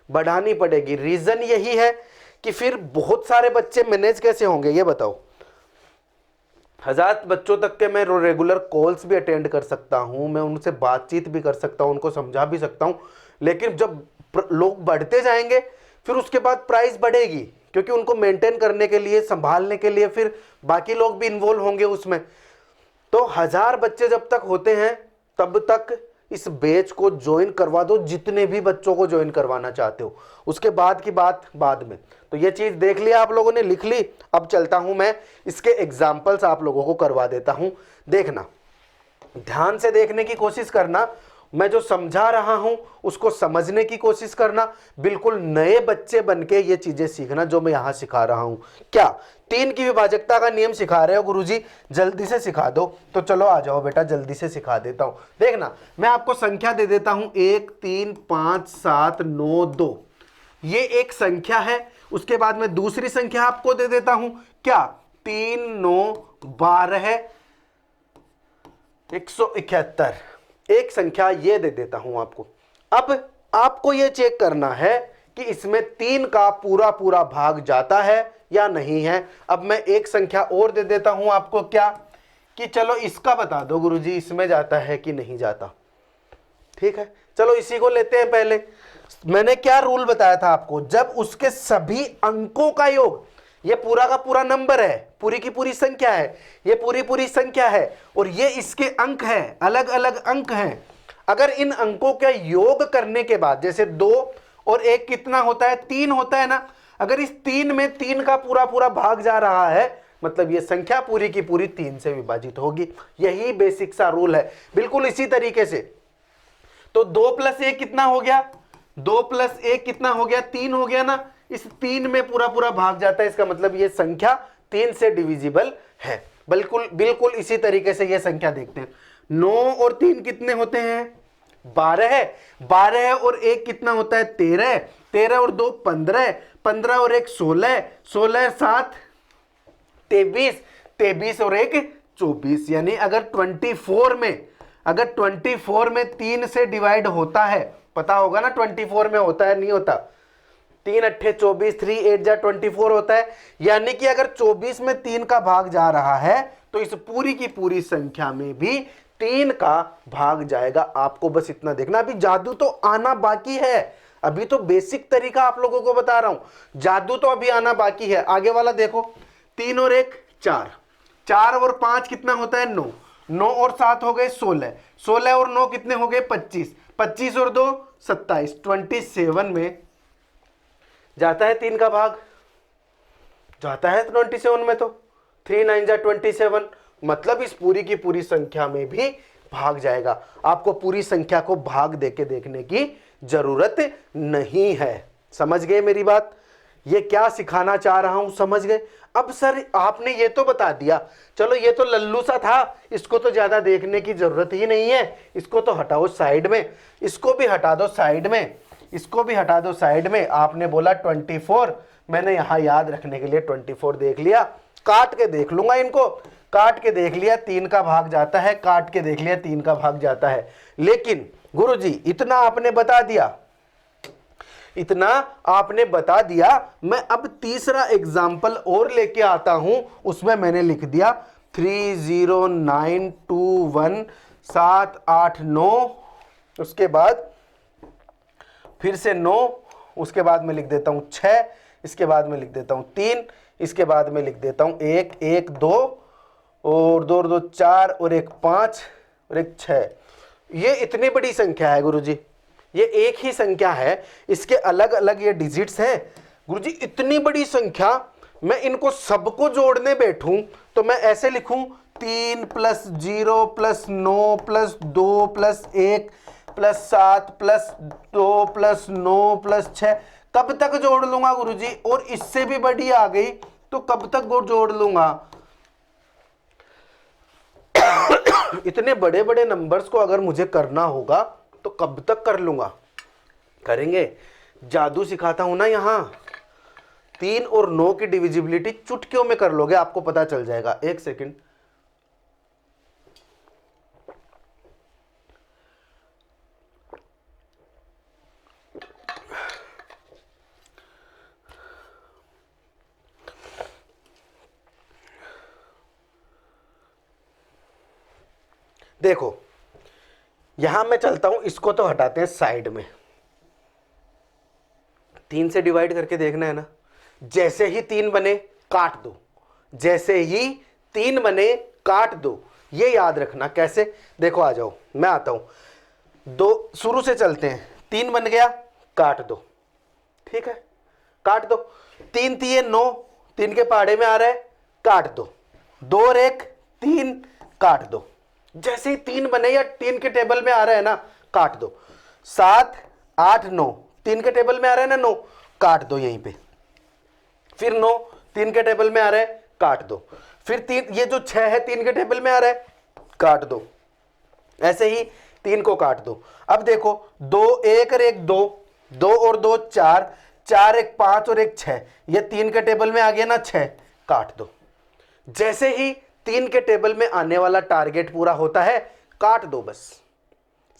बढ़ानी पड़ेगी। रीजन यही है कि फिर बहुत सारे बच्चे मैनेज कैसे होंगे ये बताओ। 1000 बच्चों तक के मैं रेगुलर कॉल्स भी अटेंड कर सकता हूं, मैं उनसे बातचीत भी कर सकता हूं, उनको समझा भी सकता हूं, लेकिन जब लोग बढ़ते जाएंगे फिर उसके बाद प्राइस बढ़ेगी, क्योंकि उनको मेंटेन करने के लिए, संभालने के लिए फिर बाकी लोग भी इन्वॉल्व होंगे उसमें। तो 1000 बच्चे जब तक होते हैं तब तक इस बैच को ज्वाइन करवा दो, जितने भी बच्चों को ज्वाइन करवाना चाहते हो। उसके बाद की बात बाद में। तो ये चीज देख लिया आप लोगों ने, लिख ली। अब चलता हूं मैं इसके एग्जाम्पल्स आप लोगों को करवा देता हूं। देखना, ध्यान से देखने की कोशिश करना मैं जो समझा रहा हूं उसको समझने की कोशिश करना, बिल्कुल नए बच्चे बनके ये चीजें सीखना जो मैं यहां सिखा रहा हूं। क्या 3 की विभाजकता का नियम सिखा रहे हो गुरुजी, जल्दी से सिखा दो। तो चलो आ जाओ बेटा, जल्दी से सिखा देता हूं। देखना, मैं आपको संख्या दे देता हूं 1 3 5 7 9 2, ये एक संख्या है। उसके बाद में दूसरी संख्या आपको दे देता हूं, क्या 3 9 12 171, एक संख्या ये दे देता हूं आपको। अब आपको ये चेक करना है कि इसमें 3 का पूरा पूरा भाग जाता है या नहीं है। अब मैं एक संख्या और दे देता हूं आपको, क्या कि चलो इसका बता दो गुरुजी इसमें जाता है कि नहीं जाता। ठीक है, चलो इसी को लेते हैं। पहले मैंने क्या रूल बताया था आपको, जब उसके सभी अंकों का योग, ये पूरा का पूरा नंबर है, पूरी की पूरी संख्या है, ये पूरी पूरी संख्या है और ये इसके अंक हैं, अलग अलग अंक हैं। अगर इन अंकों का योग करने के बाद, जैसे 2 और 1 कितना होता है, 3 होता है ना, अगर इस 3 में 3 का पूरा पूरा भाग जा रहा है, मतलब ये संख्या पूरी की पूरी 3 से विभाजित होगी। यही बेसिक सा रूल है। बिल्कुल इसी तरीके से तो 2 + 1 कितना हो गया, 2 + 1 कितना हो गया, 3 हो गया ना। इस 3 में पूरा पूरा भाग जाता है, इसका मतलब ये संख्या 3 से डिविजिबल है। बिल्कुल बिल्कुल इसी तरीके से ये संख्या देखते हैं। 9 और 3 कितने होते हैं, 12 है। 12 और 1 कितना होता है, 13। 13 और 2 15, 15 और 1 16, 16 7 23, 23 और 1 24। यानी अगर 24 में 3 से डिवाइड होता है, पता होगा ना 24 में होता है नहीं होता, 3 8 24, 3 8 जा 24 होता है। यानी कि अगर 24 में 3 का भाग जा रहा है तो इस पूरी की पूरी संख्या में भी 3 का भाग जाएगा। आपको बस इतना देखना, अभी जादू तो आना बाकी है, अभी तो बेसिक तरीका आप लोगों को बता रहा हूं, जादू तो अभी आना बाकी है। आगे वाला देखो, 3 और 1 4, 4 और 5 कितना होता है, 9, 9 और 7 हो गए 16, 16 और 9 कितने हो गए 25, 25 और 2 27, 27 में जाता है 3 का भाग, जाता है 27 में। तो 3 9 जा 27, मतलब इस पूरी की पूरी संख्या में भी भाग जाएगा। आपको पूरी संख्या को भाग देके देखने की जरूरत नहीं है। समझ गए मेरी बात, ये क्या सिखाना चाह रहा हूं, समझ गए। अब सर आपने ये तो बता दिया, चलो ये तो लल्लू सा था, इसको तो ज्यादा देखने की जरूरत ही नहीं है, इसको तो हटाओ साइड में, इसको भी हटा दो साइड में, इसको भी हटा दो साइड में। आपने बोला 24, मैंने यहां याद रखने के लिए 24 देख लिया, काट के देख लूंगा इनको, काट के देख लिया 3 का भाग जाता है, काट के देख लिया 3 का भाग जाता है। लेकिन गुरुजी इतना आपने बता दिया, इतना आपने बता दिया, मैं अब तीसरा एग्जाम्पल और लेके आता हूं। उसमें मैंने लिख दिया 3 0 9 2 1 7 8 9, उसके बाद फिर से 9, उसके बाद में लिख देता हूं 6, इसके बाद में लिख देता हूं 3, इसके बाद में लिख देता हूं 1 1 2 और 2 2 4 और 1 5 और 1 6। ये इतनी बड़ी संख्या है गुरुजी, ये एक ही संख्या है, इसके अलग अलग ये डिजिट्स हैं। गुरुजी इतनी बड़ी संख्या, मैं इनको सबको जोड़ने बैठूं तो मैं ऐसे लिखूं 3 + 0 + 9 + 2 + 1 + 7 + 2 + 9 + 6, कब तक जोड़ लूंगा गुरुजी? और इससे भी बड़ी आ गई तो कब तक जोड़ लूंगा? इतने बड़े बड़े नंबर्स को अगर मुझे करना होगा तो कब तक कर लूंगा? करेंगे, जादू सिखाता हूं ना यहां। 3 और 9 की डिविजिबिलिटी चुटकियों में कर लोगे, आपको पता चल जाएगा। एक सेकंड, देखो यहां मैं चलता हूं, इसको तो हटाते हैं साइड में। 3 से डिवाइड करके देखना है ना, जैसे ही 3 बने काट दो, जैसे ही 3 बने काट दो। ये याद रखना कैसे, देखो आ जाओ मैं आता हूं। 2 शुरू से चलते हैं, 3 बन गया काट दो, ठीक है काट दो। 3 3 9, 3 के पहाड़े में आ रहा है, काट दो। 2 और 1 3, काट दो। जैसे ही 3 बने या 3 के टेबल में आ रहा है ना, काट दो। 7 8 9 3 के टेबल में आ रहा है ना 9, काट दो यहीं पे। फिर 9 3 के टेबल में आ रहा है, काट दो। फिर 3, ये जो 6 है 3 के टेबल में आ रहा है, काट दो। ऐसे ही 3 को काट दो। अब देखो 2 1 और 1 2, 2 और 2 4, 4 1 5 और 1 6, ये 3 के टेबल में आ गया ना 6, काट दो। जैसे ही 3 के टेबल में आने वाला टारगेट पूरा होता है, काट दो बस।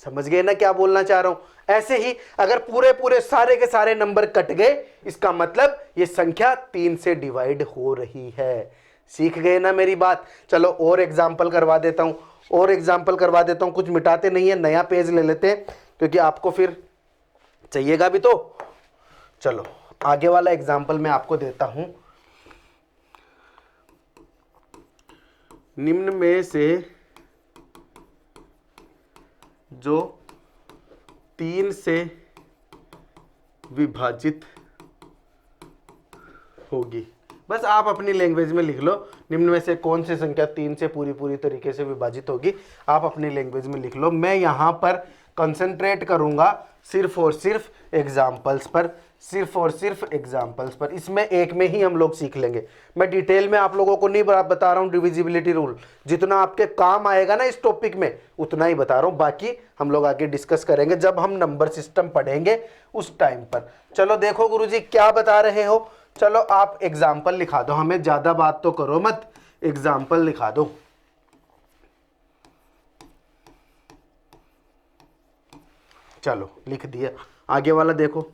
समझ गए ना क्या बोलना चाह रहा हूं। ऐसे ही अगर पूरे पूरे सारे के सारे नंबर कट गए, इसका मतलब ये संख्या 3 से डिवाइड हो रही है। सीख गए ना मेरी बात। चलो और एग्जाम्पल करवा देता हूं, और एग्जाम्पल करवा देता हूं। कुछ मिटाते नहीं है, नया पेज ले लेते हैं, क्योंकि आपको फिर चाहिएगा भी तो। चलो आगे वाला एग्जाम्पल मैं आपको देता हूं। निम्न में से जो 3 से विभाजित होगी, बस आप अपनी लैंग्वेज में लिख लो, निम्न में से कौन सी संख्या 3 से पूरी तरीके से विभाजित होगी, आप अपनी लैंग्वेज में लिख लो। मैं यहाँ पर कंसंट्रेट करूँगा सिर्फ और सिर्फ एग्जाम्पल्स पर, सिर्फ और सिर्फ एग्जाम्पल्स पर। इसमें एक में ही हम लोग सीख लेंगे। मैं डिटेल में आप लोगों को नहीं बता रहा हूँ डिविजिबिलिटी रूल, जितना आपके काम आएगा ना इस टॉपिक में उतना ही बता रहा हूँ, बाकी हम लोग आगे डिस्कस करेंगे जब हम नंबर सिस्टम पढ़ेंगे उस टाइम पर। चलो देखो गुरुजी क्या बता रहे हो। चलो आप एग्जाम्पल लिखा दो, हमें ज्यादा बात तो करो मत, एग्जाम्पल लिखा दो। चलो लिख दिया, आगे वाला देखो।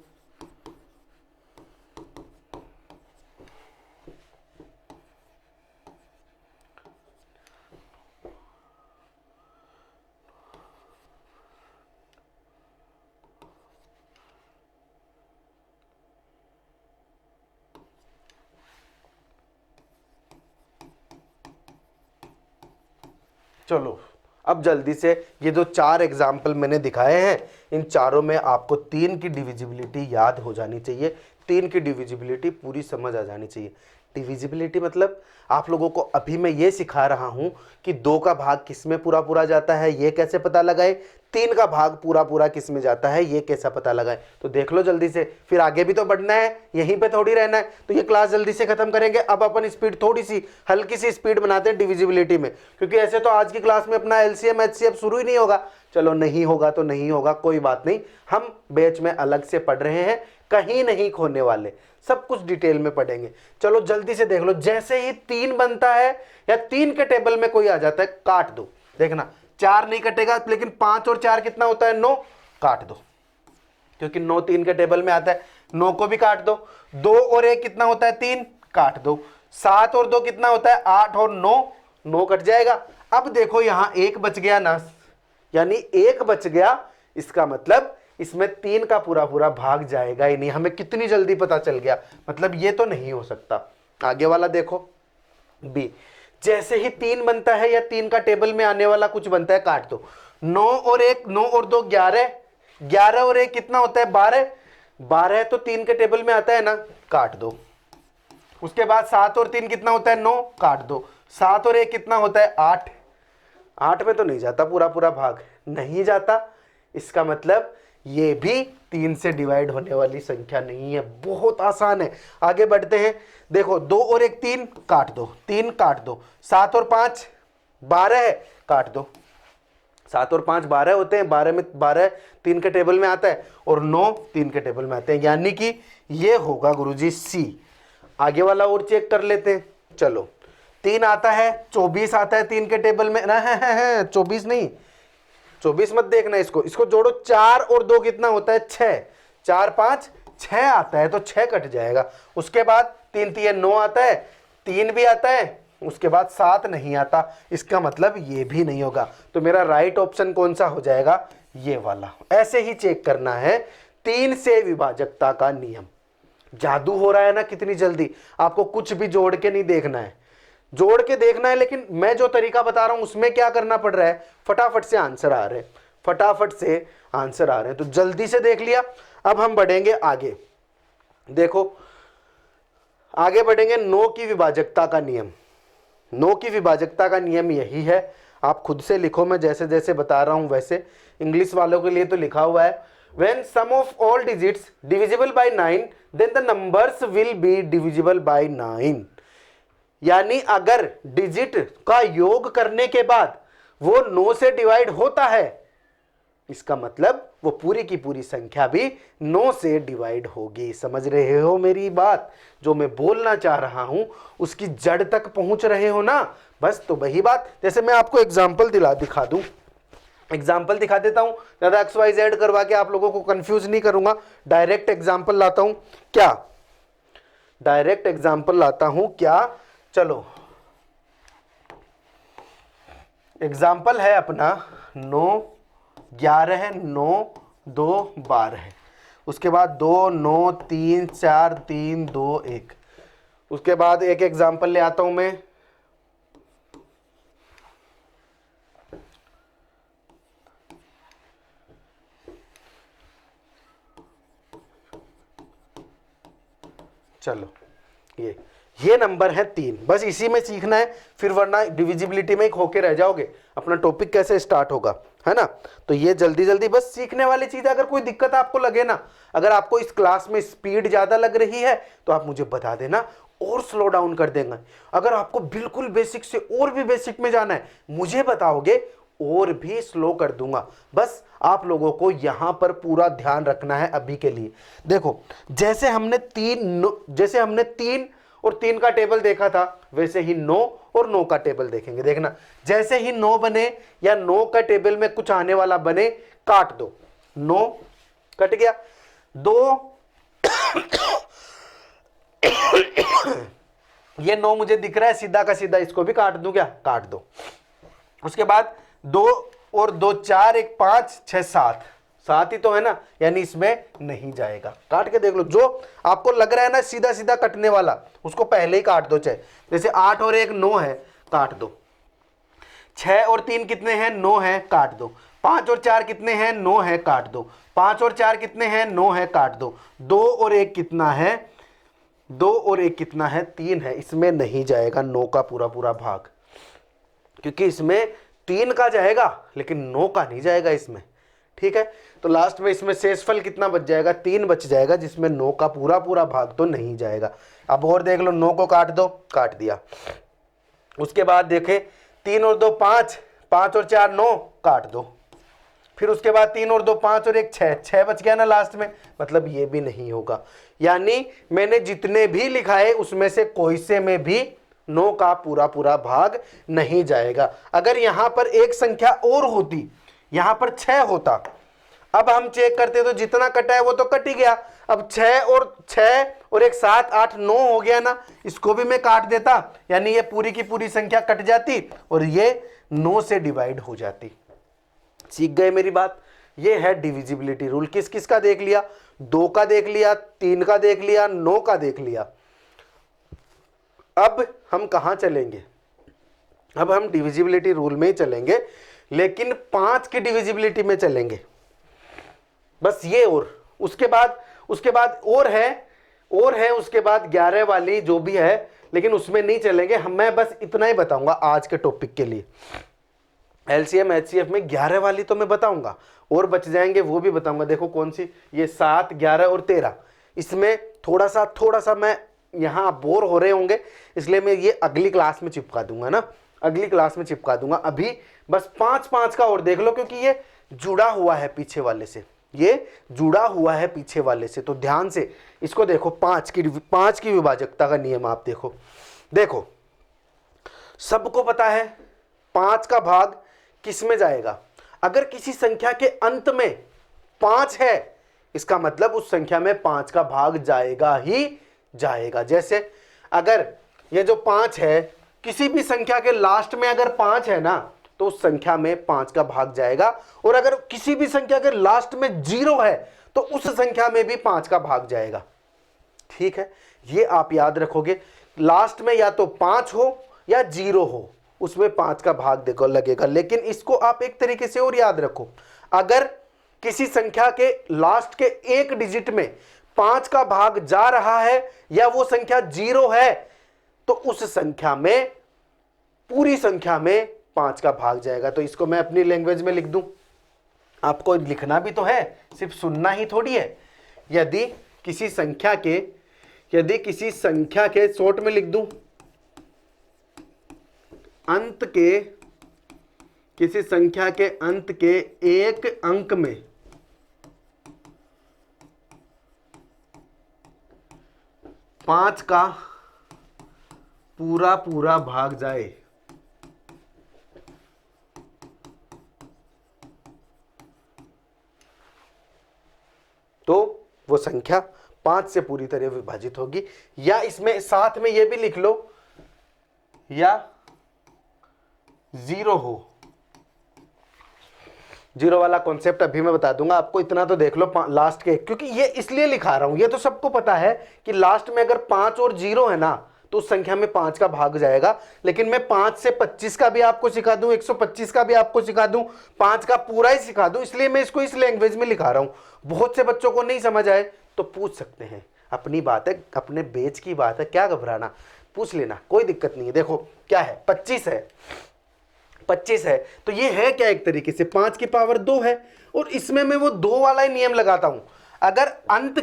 चलो अब जल्दी से ये जो 4 एग्जाम्पल मैंने दिखाए हैं, इन चारों में आपको 3 की डिविजिबिलिटी याद हो जानी चाहिए, 3 की डिविजिबिलिटी पूरी समझ आ जानी चाहिए। डिविजिबिलिटी मतलब आप लोगों को अभी मैं ये सिखा रहा हूं कि 2 का भाग किस में पूरा पूरा जाता है ये कैसे पता लगाए, 3 का भाग पूरा पूरा किस में जाता है ये कैसा पता लगाए। तो देख लो जल्दी से, फिर आगे भी तो बढ़ना है, यहीं पे थोड़ी रहना है। तो ये क्लास जल्दी से खत्म करेंगे। अब अपन स्पीड थोड़ी सी हल्की सी स्पीड बनाते हैं डिविजिबिलिटी में, क्योंकि ऐसे तो आज की क्लास में अपना एलसीएम एचसीएफ शुरू ही नहीं होगा। चलो नहीं होगा तो नहीं होगा, कोई बात नहीं, हम बैच में अलग से पढ़ रहे हैं, कहीं नहीं खोने वाले, सब कुछ डिटेल में पढ़ेंगे। चलो जल्दी से देख लो, जैसे ही 3 बनता है या 3 के टेबल में कोई आ जाता है, काट दो। देखना 4 नहीं कटेगा, लेकिन 5 और 4 कितना होता है 9, काट दो, क्योंकि 9 3 के टेबल में आता है, 9 को भी काट दो। 2 और 1 कितना होता है 3, काट दो। 7 और 2 कितना होता है 8 और 9, 9 कट जाएगा। अब देखो यहां 1 बच गया ना, यानी 1 बच गया, इसका मतलब इसमें 3 का पूरा पूरा भाग जाएगा ही नहीं। हमें कितनी जल्दी पता चल गया, मतलब ये तो नहीं हो सकता। आगे वाला देखो बी, जैसे ही 3 बनता है या 3 का टेबल में आने वाला कुछ बनता है, काट दो। 9 और 1, 9 और 2 11, 11 और 1 कितना होता है 12, 12 तो 3 के टेबल में आता है ना, काट दो। उसके बाद 7 और 3 कितना होता है 9, काट दो। 7 और 1 कितना होता है 8, 8 में तो नहीं जाता पूरा पूरा भाग, नहीं जाता, इसका मतलब ये भी 3 से डिवाइड होने वाली संख्या नहीं है। बहुत आसान है, आगे बढ़ते हैं। देखो 2 और 1 3, काट दो, 3 काट दो। 7 और 5 12 है, काट दो। 7 और 5 12 होते हैं, 12 में 12 3 के टेबल में आता है, और 9 3 के टेबल में आते हैं, यानी कि ये होगा गुरुजी सी। आगे वाला और चेक कर लेते हैं। चलो 3 आता है, 24 आता है 3 के टेबल में ना, है 24 नहीं, 24 मत देखना, इसको जोड़ो। 4 और 2 कितना होता है 6, 4 5 6 आता है, तो 6 कट जाएगा। उसके बाद 3 3 9 आता है, 3 भी आता है, उसके बाद 7 नहीं आता, इसका मतलब ये भी नहीं होगा। तो मेरा राइट ऑप्शन कौन सा हो जाएगा, ये वाला। ऐसे ही चेक करना है 3 से विभाजकता का नियम। जादू हो रहा है ना कितनी जल्दी, आपको कुछ भी जोड़ के नहीं देखना है, जोड़ के देखना है, लेकिन मैं जो तरीका बता रहा हूं उसमें क्या करना पड़ रहा है, फटाफट से आंसर आ रहे हैं, फटाफट से आंसर आ रहे हैं। तो जल्दी से देख लिया। अब हम बढ़ेंगे आगे, देखो आगे बढ़ेंगे। 9 की विभाजकता का नियम, 9 की विभाजकता का नियम यही है, आप खुद से लिखो, मैं जैसे जैसे बता रहा हूं वैसे। इंग्लिश वालों के लिए तो लिखा हुआ है when sum of all digits divisible by 9 then the numbers will be divisible by 9। यानी अगर डिजिट का योग करने के बाद वो 9 से डिवाइड होता है, इसका मतलब वो पूरी की पूरी संख्या भी 9 से डिवाइड होगी। समझ रहे हो मेरी बात? जो मैं बोलना चाह रहा हूं उसकी जड़ तक पहुंच रहे हो ना? बस तो वही बात। जैसे मैं आपको एग्जाम्पल दिखा दूं, एग्जाम्पल दिखा देता हूं, ज्यादा एक्स वाई जेड करवा के आप लोगों को कंफ्यूज नहीं करूंगा। डायरेक्ट एग्जाम्पल लाता हूं क्या? डायरेक्ट एग्जाम्पल लाता हूं क्या? चलो, एग्जाम्पल है अपना 9 11 9 2 12। उसके बाद 2 9 3 4 3 2 1। उसके बाद एक एग्जाम्पल ले आता हूं मैं, चलो ये नंबर है 3। बस इसी में सीखना है, फिर वरना डिविजिबिलिटी में खो के रह जाओगे। अपना टॉपिक कैसे स्टार्ट होगा, है ना? तो ये जल्दी जल्दी बस सीखने वाली चीज। अगर कोई दिक्कत आपको लगे ना, अगर आपको इस क्लास में स्पीड ज्यादा लग रही है तो आप मुझे बता देना और स्लो डाउन कर देंगे। अगर आपको बिल्कुल बेसिक से और भी बेसिक में जाना है मुझे बताओगे, और भी स्लो कर दूंगा। बस आप लोगों को यहां पर पूरा ध्यान रखना है अभी के लिए। देखो, जैसे हमने 3 और 3 का टेबल देखा था, वैसे ही 9 और 9 का टेबल देखेंगे। देखना, जैसे ही 9 बने या 9 का टेबल में कुछ आने वाला बने, काट दो। 9 कट गया। 2 ये 9 मुझे दिख रहा है, सीधा का सीधा इसको भी काट दूं क्या? काट दो। उसके बाद 2 और 2 4 1 5 6 7 7 ही तो है ना, यानी इसमें नहीं जाएगा। काट के देख लो, जो आपको लग रहा है ना सीधा सीधा कटने वाला, उसको पहले ही काट दो। चाहे जैसे 8 और 1 9 है, काट दो। 6 और 3 कितने हैं? 9 है, काट दो। 5 और 4 कितने हैं? 9 है, काट दो। 5 और 4 कितने हैं? 9 है, काट दो। 2 और 1 कितना है? 2 और 1 कितना है? 3 है। इसमें नहीं जाएगा 9 का पूरा पूरा भाग, क्योंकि इसमें 3 का जाएगा लेकिन 9 का नहीं जाएगा इसमें। ठीक है, तो लास्ट में इसमें शेषफल कितना बच जाएगा? 3 बच जाएगा, जिसमें 9 का पूरा पूरा भाग तो नहीं जाएगा। अब और देख लो, 9 को काट दो, काट दिया। उसके बाद देखे 3 और 2 5, 5 और 4 9, काट दो। फिर उसके बाद 3 और 2 5 और 1 6, 6 बच गया ना लास्ट में, मतलब ये भी नहीं होगा। यानी मैंने जितने भी लिखा है उसमें से कोई से में भी 9 का पूरा पूरा भाग नहीं जाएगा। अगर यहां पर एक संख्या और होती, यहां पर 6 होता, अब हम चेक करते तो जितना कटा है वो तो कट ही गया। अब 6 और 1 7 8 9 हो गया ना, इसको भी मैं काट देता, यानी ये पूरी की पूरी संख्या कट जाती और ये 9 से डिवाइड हो जाती। सीख गए मेरी बात? ये है डिविजिबिलिटी रूल। किस किस का देख लिया? 2 का देख लिया, 3 का देख लिया, 9 का देख लिया। अब हम कहां चलेंगे? अब हम डिविजिबिलिटी रूल में ही चलेंगे, लेकिन 5 की डिविजिबिलिटी में चलेंगे। बस ये, और उसके बाद और है उसके बाद 11 वाली जो भी है, लेकिन उसमें नहीं चलेंगे हम। मैं बस इतना ही बताऊंगा आज के टॉपिक के लिए। एलसीएम एचसीएफ में 11 वाली तो मैं बताऊंगा, और बच जाएंगे वो भी बताऊंगा। देखो कौन सी, ये 7 11 और 13। इसमें थोड़ा सा मैं, यहाँ बोर हो रहे होंगे इसलिए मैं ये अगली क्लास में चिपका दूंगा ना, अगली क्लास में चिपका दूंगा। अभी बस 5 का और देख लो, क्योंकि ये जुड़ा हुआ है पीछे वाले से, ये जुड़ा हुआ है पीछे वाले से। तो ध्यान से इसको देखो, 5 की विभाजकता का नियम आप देखो सबको पता है 5 का भाग किस में जाएगा? अगर किसी संख्या के अंत में 5 है, इसका मतलब उस संख्या में 5 का भाग जाएगा ही जाएगा। जैसे अगर ये जो 5 है, किसी भी संख्या के लास्ट में अगर 5 है ना, तो उस संख्या में 5 का भाग जाएगा। और अगर किसी भी संख्या के लास्ट में 0 है, तो उस संख्या में भी 5 का भाग जाएगा। ठीक है, ये आप याद रखोगे। लास्ट में या तो 5 हो या 0 हो, उसमें 5 का भाग देखो लगेगा। लेकिन इसको आप एक तरीके से और याद रखो, अगर किसी संख्या के लास्ट के एक डिजिट में 5 का भाग जा रहा है या वो संख्या 0 है, तो उस संख्या में, पूरी संख्या में 5 का भाग जाएगा। तो इसको मैं अपनी लैंग्वेज में लिख दूं, आपको लिखना भी तो है, सिर्फ सुनना ही थोड़ी है। यदि किसी संख्या के शॉर्ट में लिख दूं, अंत के, किसी संख्या के अंत के एक अंक में पांच का पूरा पूरा भाग जाए, तो वो संख्या 5 से पूरी तरह विभाजित होगी। या इसमें साथ में ये भी लिख लो, या 0 हो। 0 वाला कॉन्सेप्ट अभी मैं बता दूंगा आपको, इतना तो देख लो लास्ट के, क्योंकि ये इसलिए लिखा रहा हूं, ये तो सबको पता है कि लास्ट में अगर 5 और 0 है ना तो उस संख्या में 5 का भाग जाएगा। लेकिन मैं 5 से 25 का भी आपको सिखा दूं, 125 का भी आपको सिखा दूं, 5 का पूरा ही सिखा दूं, इसलिए मैं इसको इस लैंग्वेज में लिखा रहा हूं। बहुत से बच्चों को नहीं समझ आए तो पूछ सकते हैं, अपनी बात है, अपने बेच की बात है, क्या घबराना, पूछ लेना, कोई दिक्कत नहीं है। देखो क्या है, 25 है, 25 है तो ये है क्या, एक तरीके से 5 की पावर 2 है। और इसमें मैं वो 2 वाला ही नियम लगाता हूं, अगर अंत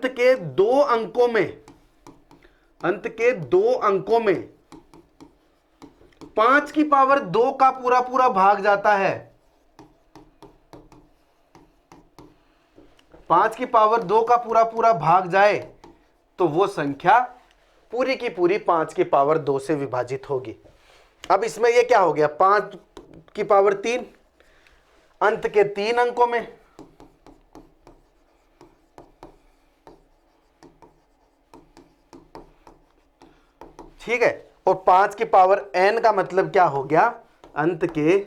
के 2 अंकों में 5 की पावर 2 का पूरा पूरा भाग जाता है, 5 की पावर 2 का पूरा पूरा भाग जाए, तो वो संख्या पूरी की पूरी 5 की पावर 2 से विभाजित होगी। अब इसमें ये क्या हो गया, 5 की पावर 3 अंत के 3 अंकों में, ठीक है, और 5 की पावर n का मतलब क्या हो गया, अंत के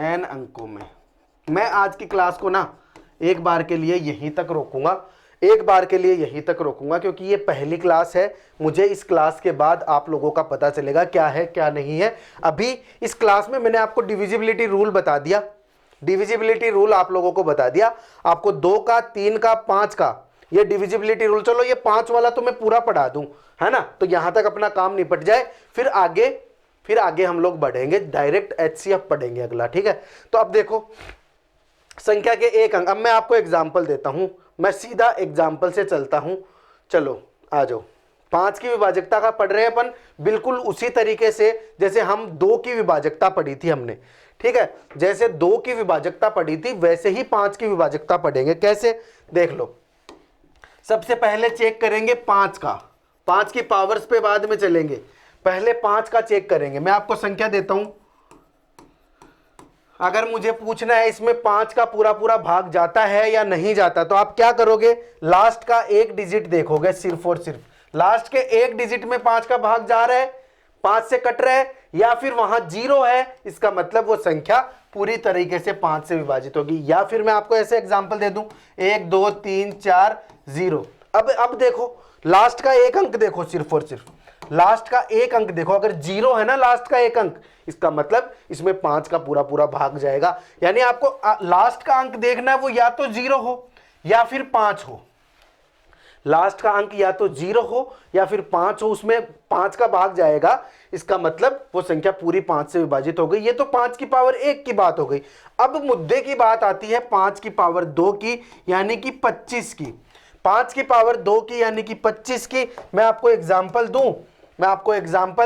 n अंकों में। मैं आज की क्लास को ना एक बार के लिए यहीं तक रोकूंगा, क्योंकि ये पहली क्लास है। मुझे इस क्लास के बाद आप लोगों का पता चलेगा क्या है क्या नहीं है। अभी इस क्लास में मैंने आपको डिविजिबिलिटी रूल बता दिया, डिविजिबिलिटी रूल आप लोगों को बता दिया, आपको 2 का 3 का 5 का ये डिविजिबिलिटी रूल। चलो ये 5 वाला तो मैं पूरा पढ़ा दूं, है ना, तो यहां तक अपना काम निपट जाए, फिर आगे हम लोग बढ़ेंगे, डायरेक्ट HCF पढ़ेंगे अगला, ठीक है। तो अब देखो संख्या के एक अंक, अब मैं आपको एग्जाम्पल देता हूं, मैं सीधा एग्जाम्पल से चलता हूं, चलो आ जाओ। 5 की विभाजकता का पढ़ रहे हैं अपन बिल्कुल उसी तरीके से जैसे हम 2 की विभाजकता पढ़ी थी हमने, ठीक है। जैसे 2 की विभाजकता पढ़ी थी वैसे ही 5 की विभाजकता पढ़ेंगे। कैसे, देख लो, सबसे पहले चेक करेंगे 5 का, 5 की पावर्स पे बाद में चलेंगे, पहले 5 का चेक करेंगे। मैं आपको संख्या देता हूं, अगर मुझे पूछना है इसमें 5 का पूरा पूरा भाग जाता है या नहीं जाता, तो आप क्या करोगे, लास्ट का एक डिजिट देखोगे, सिर्फ और सिर्फ लास्ट के एक डिजिट में 5 का भाग जा रहा है, 5 से कट रहा है, या फिर वहां 0 है, इसका मतलब वो संख्या पूरी तरीके से 5 से विभाजित होगी। या फिर मैं आपको ऐसे एग्जांपल दे दूं, 1 2 3 4 0। अब देखो लास्ट का एक अंक देखो, सिर्फ और सिर्फ लास्ट का एक अंक देखो, अगर 0 है ना लास्ट का एक अंक, इसका मतलब इसमें 5 का पूरा पूरा भाग जाएगा। यानी आपको लास्ट का अंक देखना है, वो या तो 0 हो या फिर 5 हो, लास्ट का अंक या तो 0 हो या फिर 5 हो, उसमें 5 का भाग जाएगा, इसका मतलब वो संख्या पूरी 5 से विभाजित हो गई। ये तो 5 की पावर 1 की बात हो गई। अब मुद्दे की बात आती है 5 की पावर 2 की, यानी कि 25 की, 5 की पावर 2 की यानी कि 25 की। मैं आपको एग्जाम्पल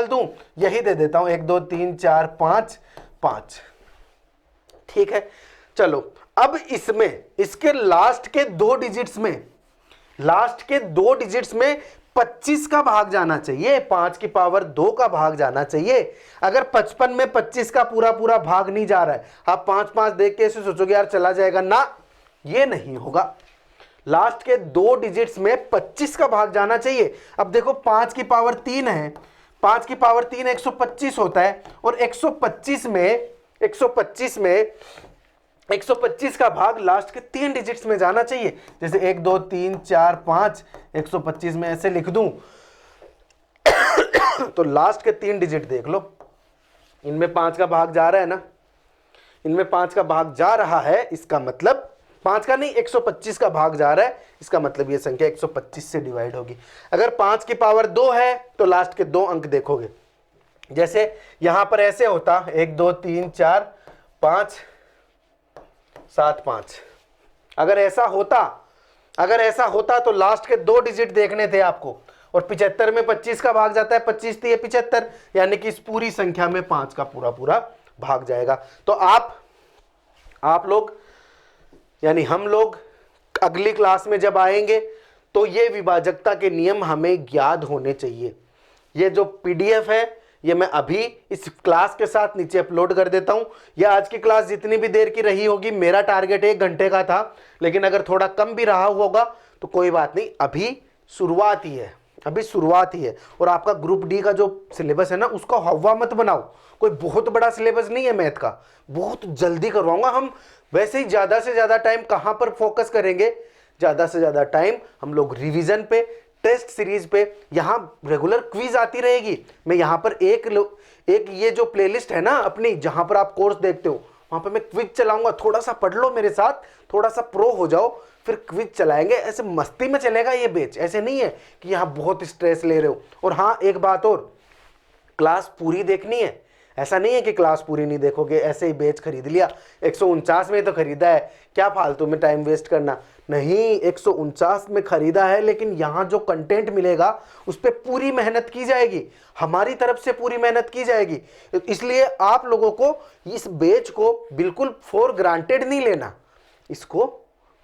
दूं, यही दे देता हूं, 1 2 3 4 5 5, ठीक है। चलो अब इसमें इसके लास्ट के 2 डिजिट्स में 25 का भाग जाना चाहिए, 5 की पावर 2 का भाग जाना चाहिए। अगर 55 में 25 का पूरा पूरा भाग नहीं जा रहा है, आप 5 5 देख के ऐसे सोचोगे यार चला जाएगा ना, ये नहीं होगा। लास्ट के 2 डिजिट्स में 25 का भाग जाना चाहिए। अब देखो 5 की पावर 3 है, 5 की पावर 3 125 होता है, और 125 का भाग लास्ट के 3 डिजिट्स में जाना चाहिए। जैसे 1 2 3 4 5, 125 में ऐसे लिख दूं तो लास्ट के 3 डिजिट देख लो, इनमें 5 का भाग जा रहा है ना, इनमें 5 का भाग जा रहा है, इसका मतलब 5 का नहीं 125 का भाग जा रहा है, इसका मतलब ये संख्या 125 से डिवाइड होगी। अगर 5 की पावर 2 है तो लास्ट के 2 अंक देखोगे। जैसे यहां पर ऐसे होता 1 2 3 4 5 7 5। अगर ऐसा होता तो लास्ट के 2 डिजिट देखने थे आपको, और 75 में 25 का भाग जाता है, 25 थी 75, यानी कि इस पूरी संख्या में 5 का पूरा पूरा भाग जाएगा। तो आप लोग यानी हम लोग अगली क्लास में जब आएंगे तो ये विभाजकता के नियम हमें याद होने चाहिए। ये जो पीडीएफ है ये मैं अभी इस क्लास के साथ नीचे अपलोड कर देता हूं। यह आज की क्लास जितनी भी देर की रही होगी, मेरा टारगेट 1 घंटे का था, लेकिन अगर थोड़ा कम भी रहा होगा तो कोई बात नहीं, अभी शुरुआत ही है। और आपका ग्रुप डी का जो सिलेबस है ना, उसका हवा मत बनाओ, कोई बहुत बड़ा सिलेबस नहीं है मैथ का, बहुत जल्दी करवाऊंगा। हम वैसे ही ज़्यादा से ज़्यादा टाइम कहाँ पर फोकस करेंगे, ज़्यादा से ज़्यादा टाइम हम लोग रिवीजन पे, टेस्ट सीरीज पे, यहाँ रेगुलर क्विज आती रहेगी। मैं यहाँ पर एक ये जो प्लेलिस्ट है ना अपनी, जहाँ पर आप कोर्स देखते हो, वहाँ पर मैं क्विज चलाऊंगा। थोड़ा सा पढ़ लो मेरे साथ, थोड़ा सा प्रो हो जाओ, फिर क्विज चलाएंगे। ऐसे मस्ती में चलेगा ये बैच, ऐसे नहीं है कि यहाँ बहुत स्ट्रेस ले रहे हो। और हाँ, एक बात और, क्लास पूरी देखनी है, ऐसा नहीं है कि क्लास पूरी नहीं देखोगे, ऐसे ही बैच खरीद लिया, 149 में तो खरीदा है, क्या फालतू में टाइम वेस्ट करना। नहीं, 149 में खरीदा है, लेकिन यहाँ जो कंटेंट मिलेगा उस पर पूरी मेहनत की जाएगी, हमारी तरफ से पूरी मेहनत की जाएगी। इसलिए आप लोगों को इस बैच को बिल्कुल फॉर ग्रांटेड नहीं लेना, इसको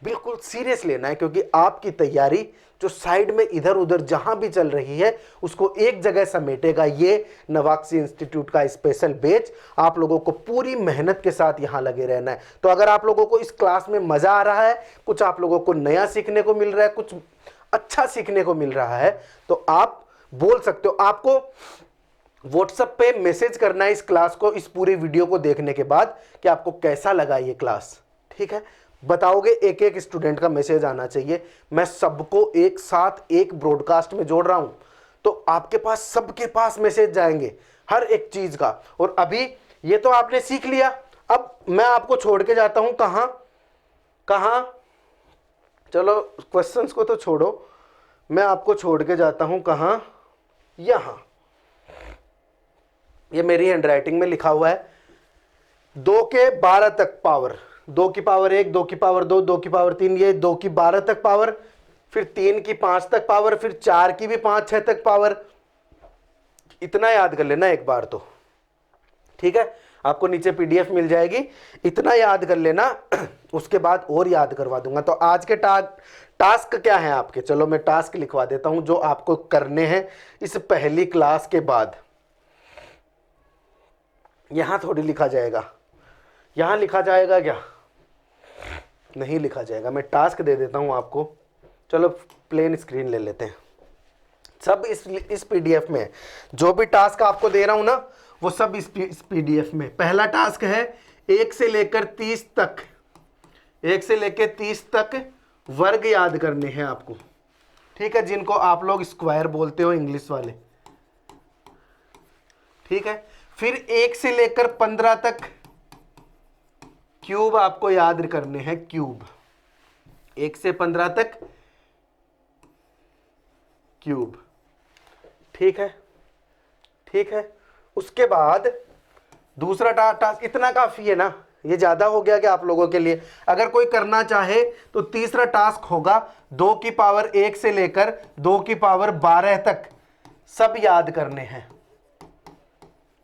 बिल्कुल सीरियस लेना है, क्योंकि आपकी तैयारी जो साइड में इधर उधर जहां भी चल रही है उसको एक जगह समेटेगा ये नवाक्सी इंस्टीट्यूट का स्पेशल बैच। आप लोगों को पूरी मेहनत के साथ यहां लगे रहना है। तो अगर आप लोगों को इस क्लास में मजा आ रहा है, कुछ आप लोगों को नया सीखने को मिल रहा है, कुछ अच्छा सीखने को मिल रहा है, तो आप बोल सकते हो। आपको व्हाट्सएप पे मैसेज करना है इस क्लास को, इस पूरी वीडियो को देखने के बाद, कि आपको कैसा लगा ये क्लास। ठीक है, बताओगे, एक एक स्टूडेंट का मैसेज आना चाहिए। मैं सबको एक साथ एक ब्रॉडकास्ट में जोड़ रहा हूं, तो आपके पास, सबके पास मैसेज जाएंगे हर एक चीज का। और अभी ये तो आपने सीख लिया, अब मैं आपको छोड़ के जाता हूं कहां, चलो क्वेश्चंस को तो छोड़ो, मैं आपको छोड़ के जाता हूं कहां, यहां। ये मेरी हैंडराइटिंग में लिखा हुआ है 2 के 12 तक पावर, 2 की पावर 1, 2 की पावर 2, 2 की पावर 3, ये 2 की 12 तक पावर, फिर 3 की 5 तक पावर, फिर 4 की भी 5 6 तक पावर। इतना याद कर लेना एक बार तो, ठीक है। आपको नीचे पीडीएफ मिल जाएगी, इतना याद कर लेना, उसके बाद और याद करवा दूंगा। तो आज के टास्क क्या है आपके, चलो मैं टास्क लिखवा देता हूं जो आपको करने हैं इस पहली क्लास के बाद। यहां थोड़ी लिखा जाएगा, यहां लिखा जाएगा क्या, नहीं लिखा जाएगा। मैं टास्क दे देता हूं आपको, चलो प्लेन स्क्रीन ले लेते हैं। सब इस पीडीएफ में है, जो भी टास्क आपको दे रहा हूं ना, वो सब इस पीडीएफ में। पहला टास्क है 1 से लेकर 30 तक, 1 से लेकर 30 तक वर्ग याद करने हैं आपको, ठीक है, जिनको आप लोग स्क्वायर बोलते हो इंग्लिश वाले, ठीक है। फिर 1 से लेकर 15 तक क्यूब आपको याद करने हैं, क्यूब, 1 से 15 तक क्यूब, ठीक है, ठीक है। उसके बाद दूसरा टास्क, इतना काफी है ना, ये ज्यादा हो गया क्या आप लोगों के लिए। अगर कोई करना चाहे तो तीसरा टास्क होगा 2 की पावर 1 से लेकर 2 की पावर 12 तक सब याद करने हैं,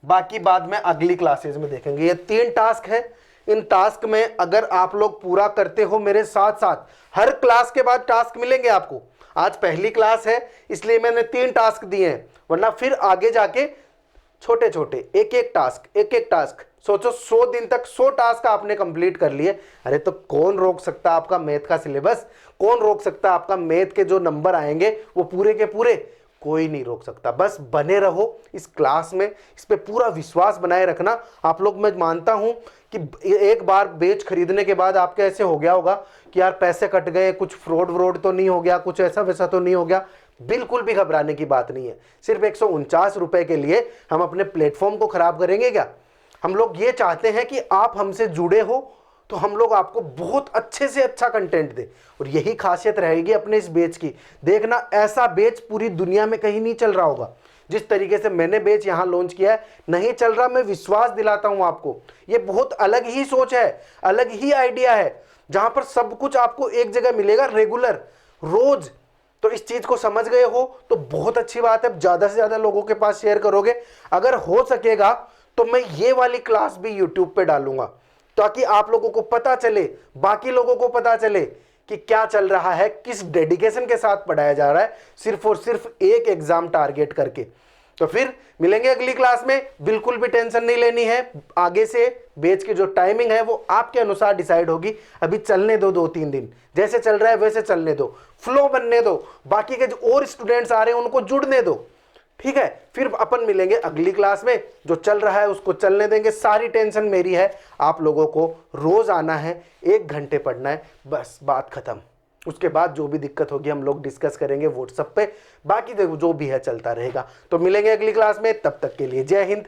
बाकी बाद में अगली क्लासेस में देखेंगे। ये 3 टास्क है, इन टास्क में अगर आप लोग पूरा करते हो मेरे साथ साथ, हर क्लास के बाद टास्क मिलेंगे आपको। आज पहली क्लास है इसलिए मैंने 3 टास्क दिए हैं, वरना फिर आगे जाके छोटे छोटे एक एक टास्क सोचो 100 दिन तक 100 टास्क आपने कंप्लीट कर लिए। अरे तो कौन रोक सकता आपका मैथ का सिलेबस, कौन रोक सकता आपका मैथ के जो नंबर आएंगे वो पूरे के पूरे, कोई नहीं रोक सकता। बस बने रहो इस क्लास में, इस पे पूरा विश्वास बनाए रखना आप लोग। मैं मानता हूं कि एक बार बेच खरीदने के बाद आपके ऐसे हो गया होगा कि यार पैसे कट गए, कुछ फ्रॉड तो नहीं हो गया, कुछ ऐसा वैसा तो नहीं हो गया। बिल्कुल भी घबराने की बात नहीं है। सिर्फ 149 रुपए के लिए हम अपने प्लेटफॉर्म को खराब करेंगे क्या। हम लोग ये चाहते हैं कि आप हमसे जुड़े हो तो हम लोग आपको बहुत अच्छे से अच्छा कंटेंट दे। और यही खासियत रहेगी अपने इस बैच की। देखना, ऐसा बैच पूरी दुनिया में कहीं नहीं चल रहा होगा जिस तरीके से मैंने बैच यहाँ लॉन्च किया है, नहीं चल रहा। मैं विश्वास दिलाता हूँ आपको, ये बहुत अलग ही सोच है, अलग ही आइडिया है, जहां पर सब कुछ आपको एक जगह मिलेगा, रेगुलर, रोज। तो इस चीज को समझ गए हो तो बहुत अच्छी बात है। ज्यादा से ज्यादा लोगों के पास शेयर करोगे। अगर हो सकेगा तो मैं ये वाली क्लास भी यूट्यूब पे डालूंगा, ताकि आप लोगों को पता चले, बाकी लोगों को पता चले कि क्या चल रहा है, किस डेडिकेशन के साथ पढ़ाया जा रहा है, सिर्फ और सिर्फ एक एग्जाम टारगेट करके। तो फिर मिलेंगे अगली क्लास में। बिल्कुल भी टेंशन नहीं लेनी है, आगे से बैच की जो टाइमिंग है वो आपके अनुसार डिसाइड होगी। अभी चलने दो, 2-3 दिन जैसे चल रहा है वैसे चलने दो, फ्लो बनने दो, बाकी के जो और स्टूडेंट्स आ रहे हैं उनको जुड़ने दो, ठीक है। फिर अपन मिलेंगे अगली क्लास में, जो चल रहा है उसको चलने देंगे। सारी टेंशन मेरी है, आप लोगों को रोज आना है, 1 घंटे पढ़ना है, बस बात खत्म। उसके बाद जो भी दिक्कत होगी हम लोग डिस्कस करेंगे व्हाट्सएप पे, बाकी देखो जो भी है चलता रहेगा। तो मिलेंगे अगली क्लास में, तब तक के लिए जय हिंद।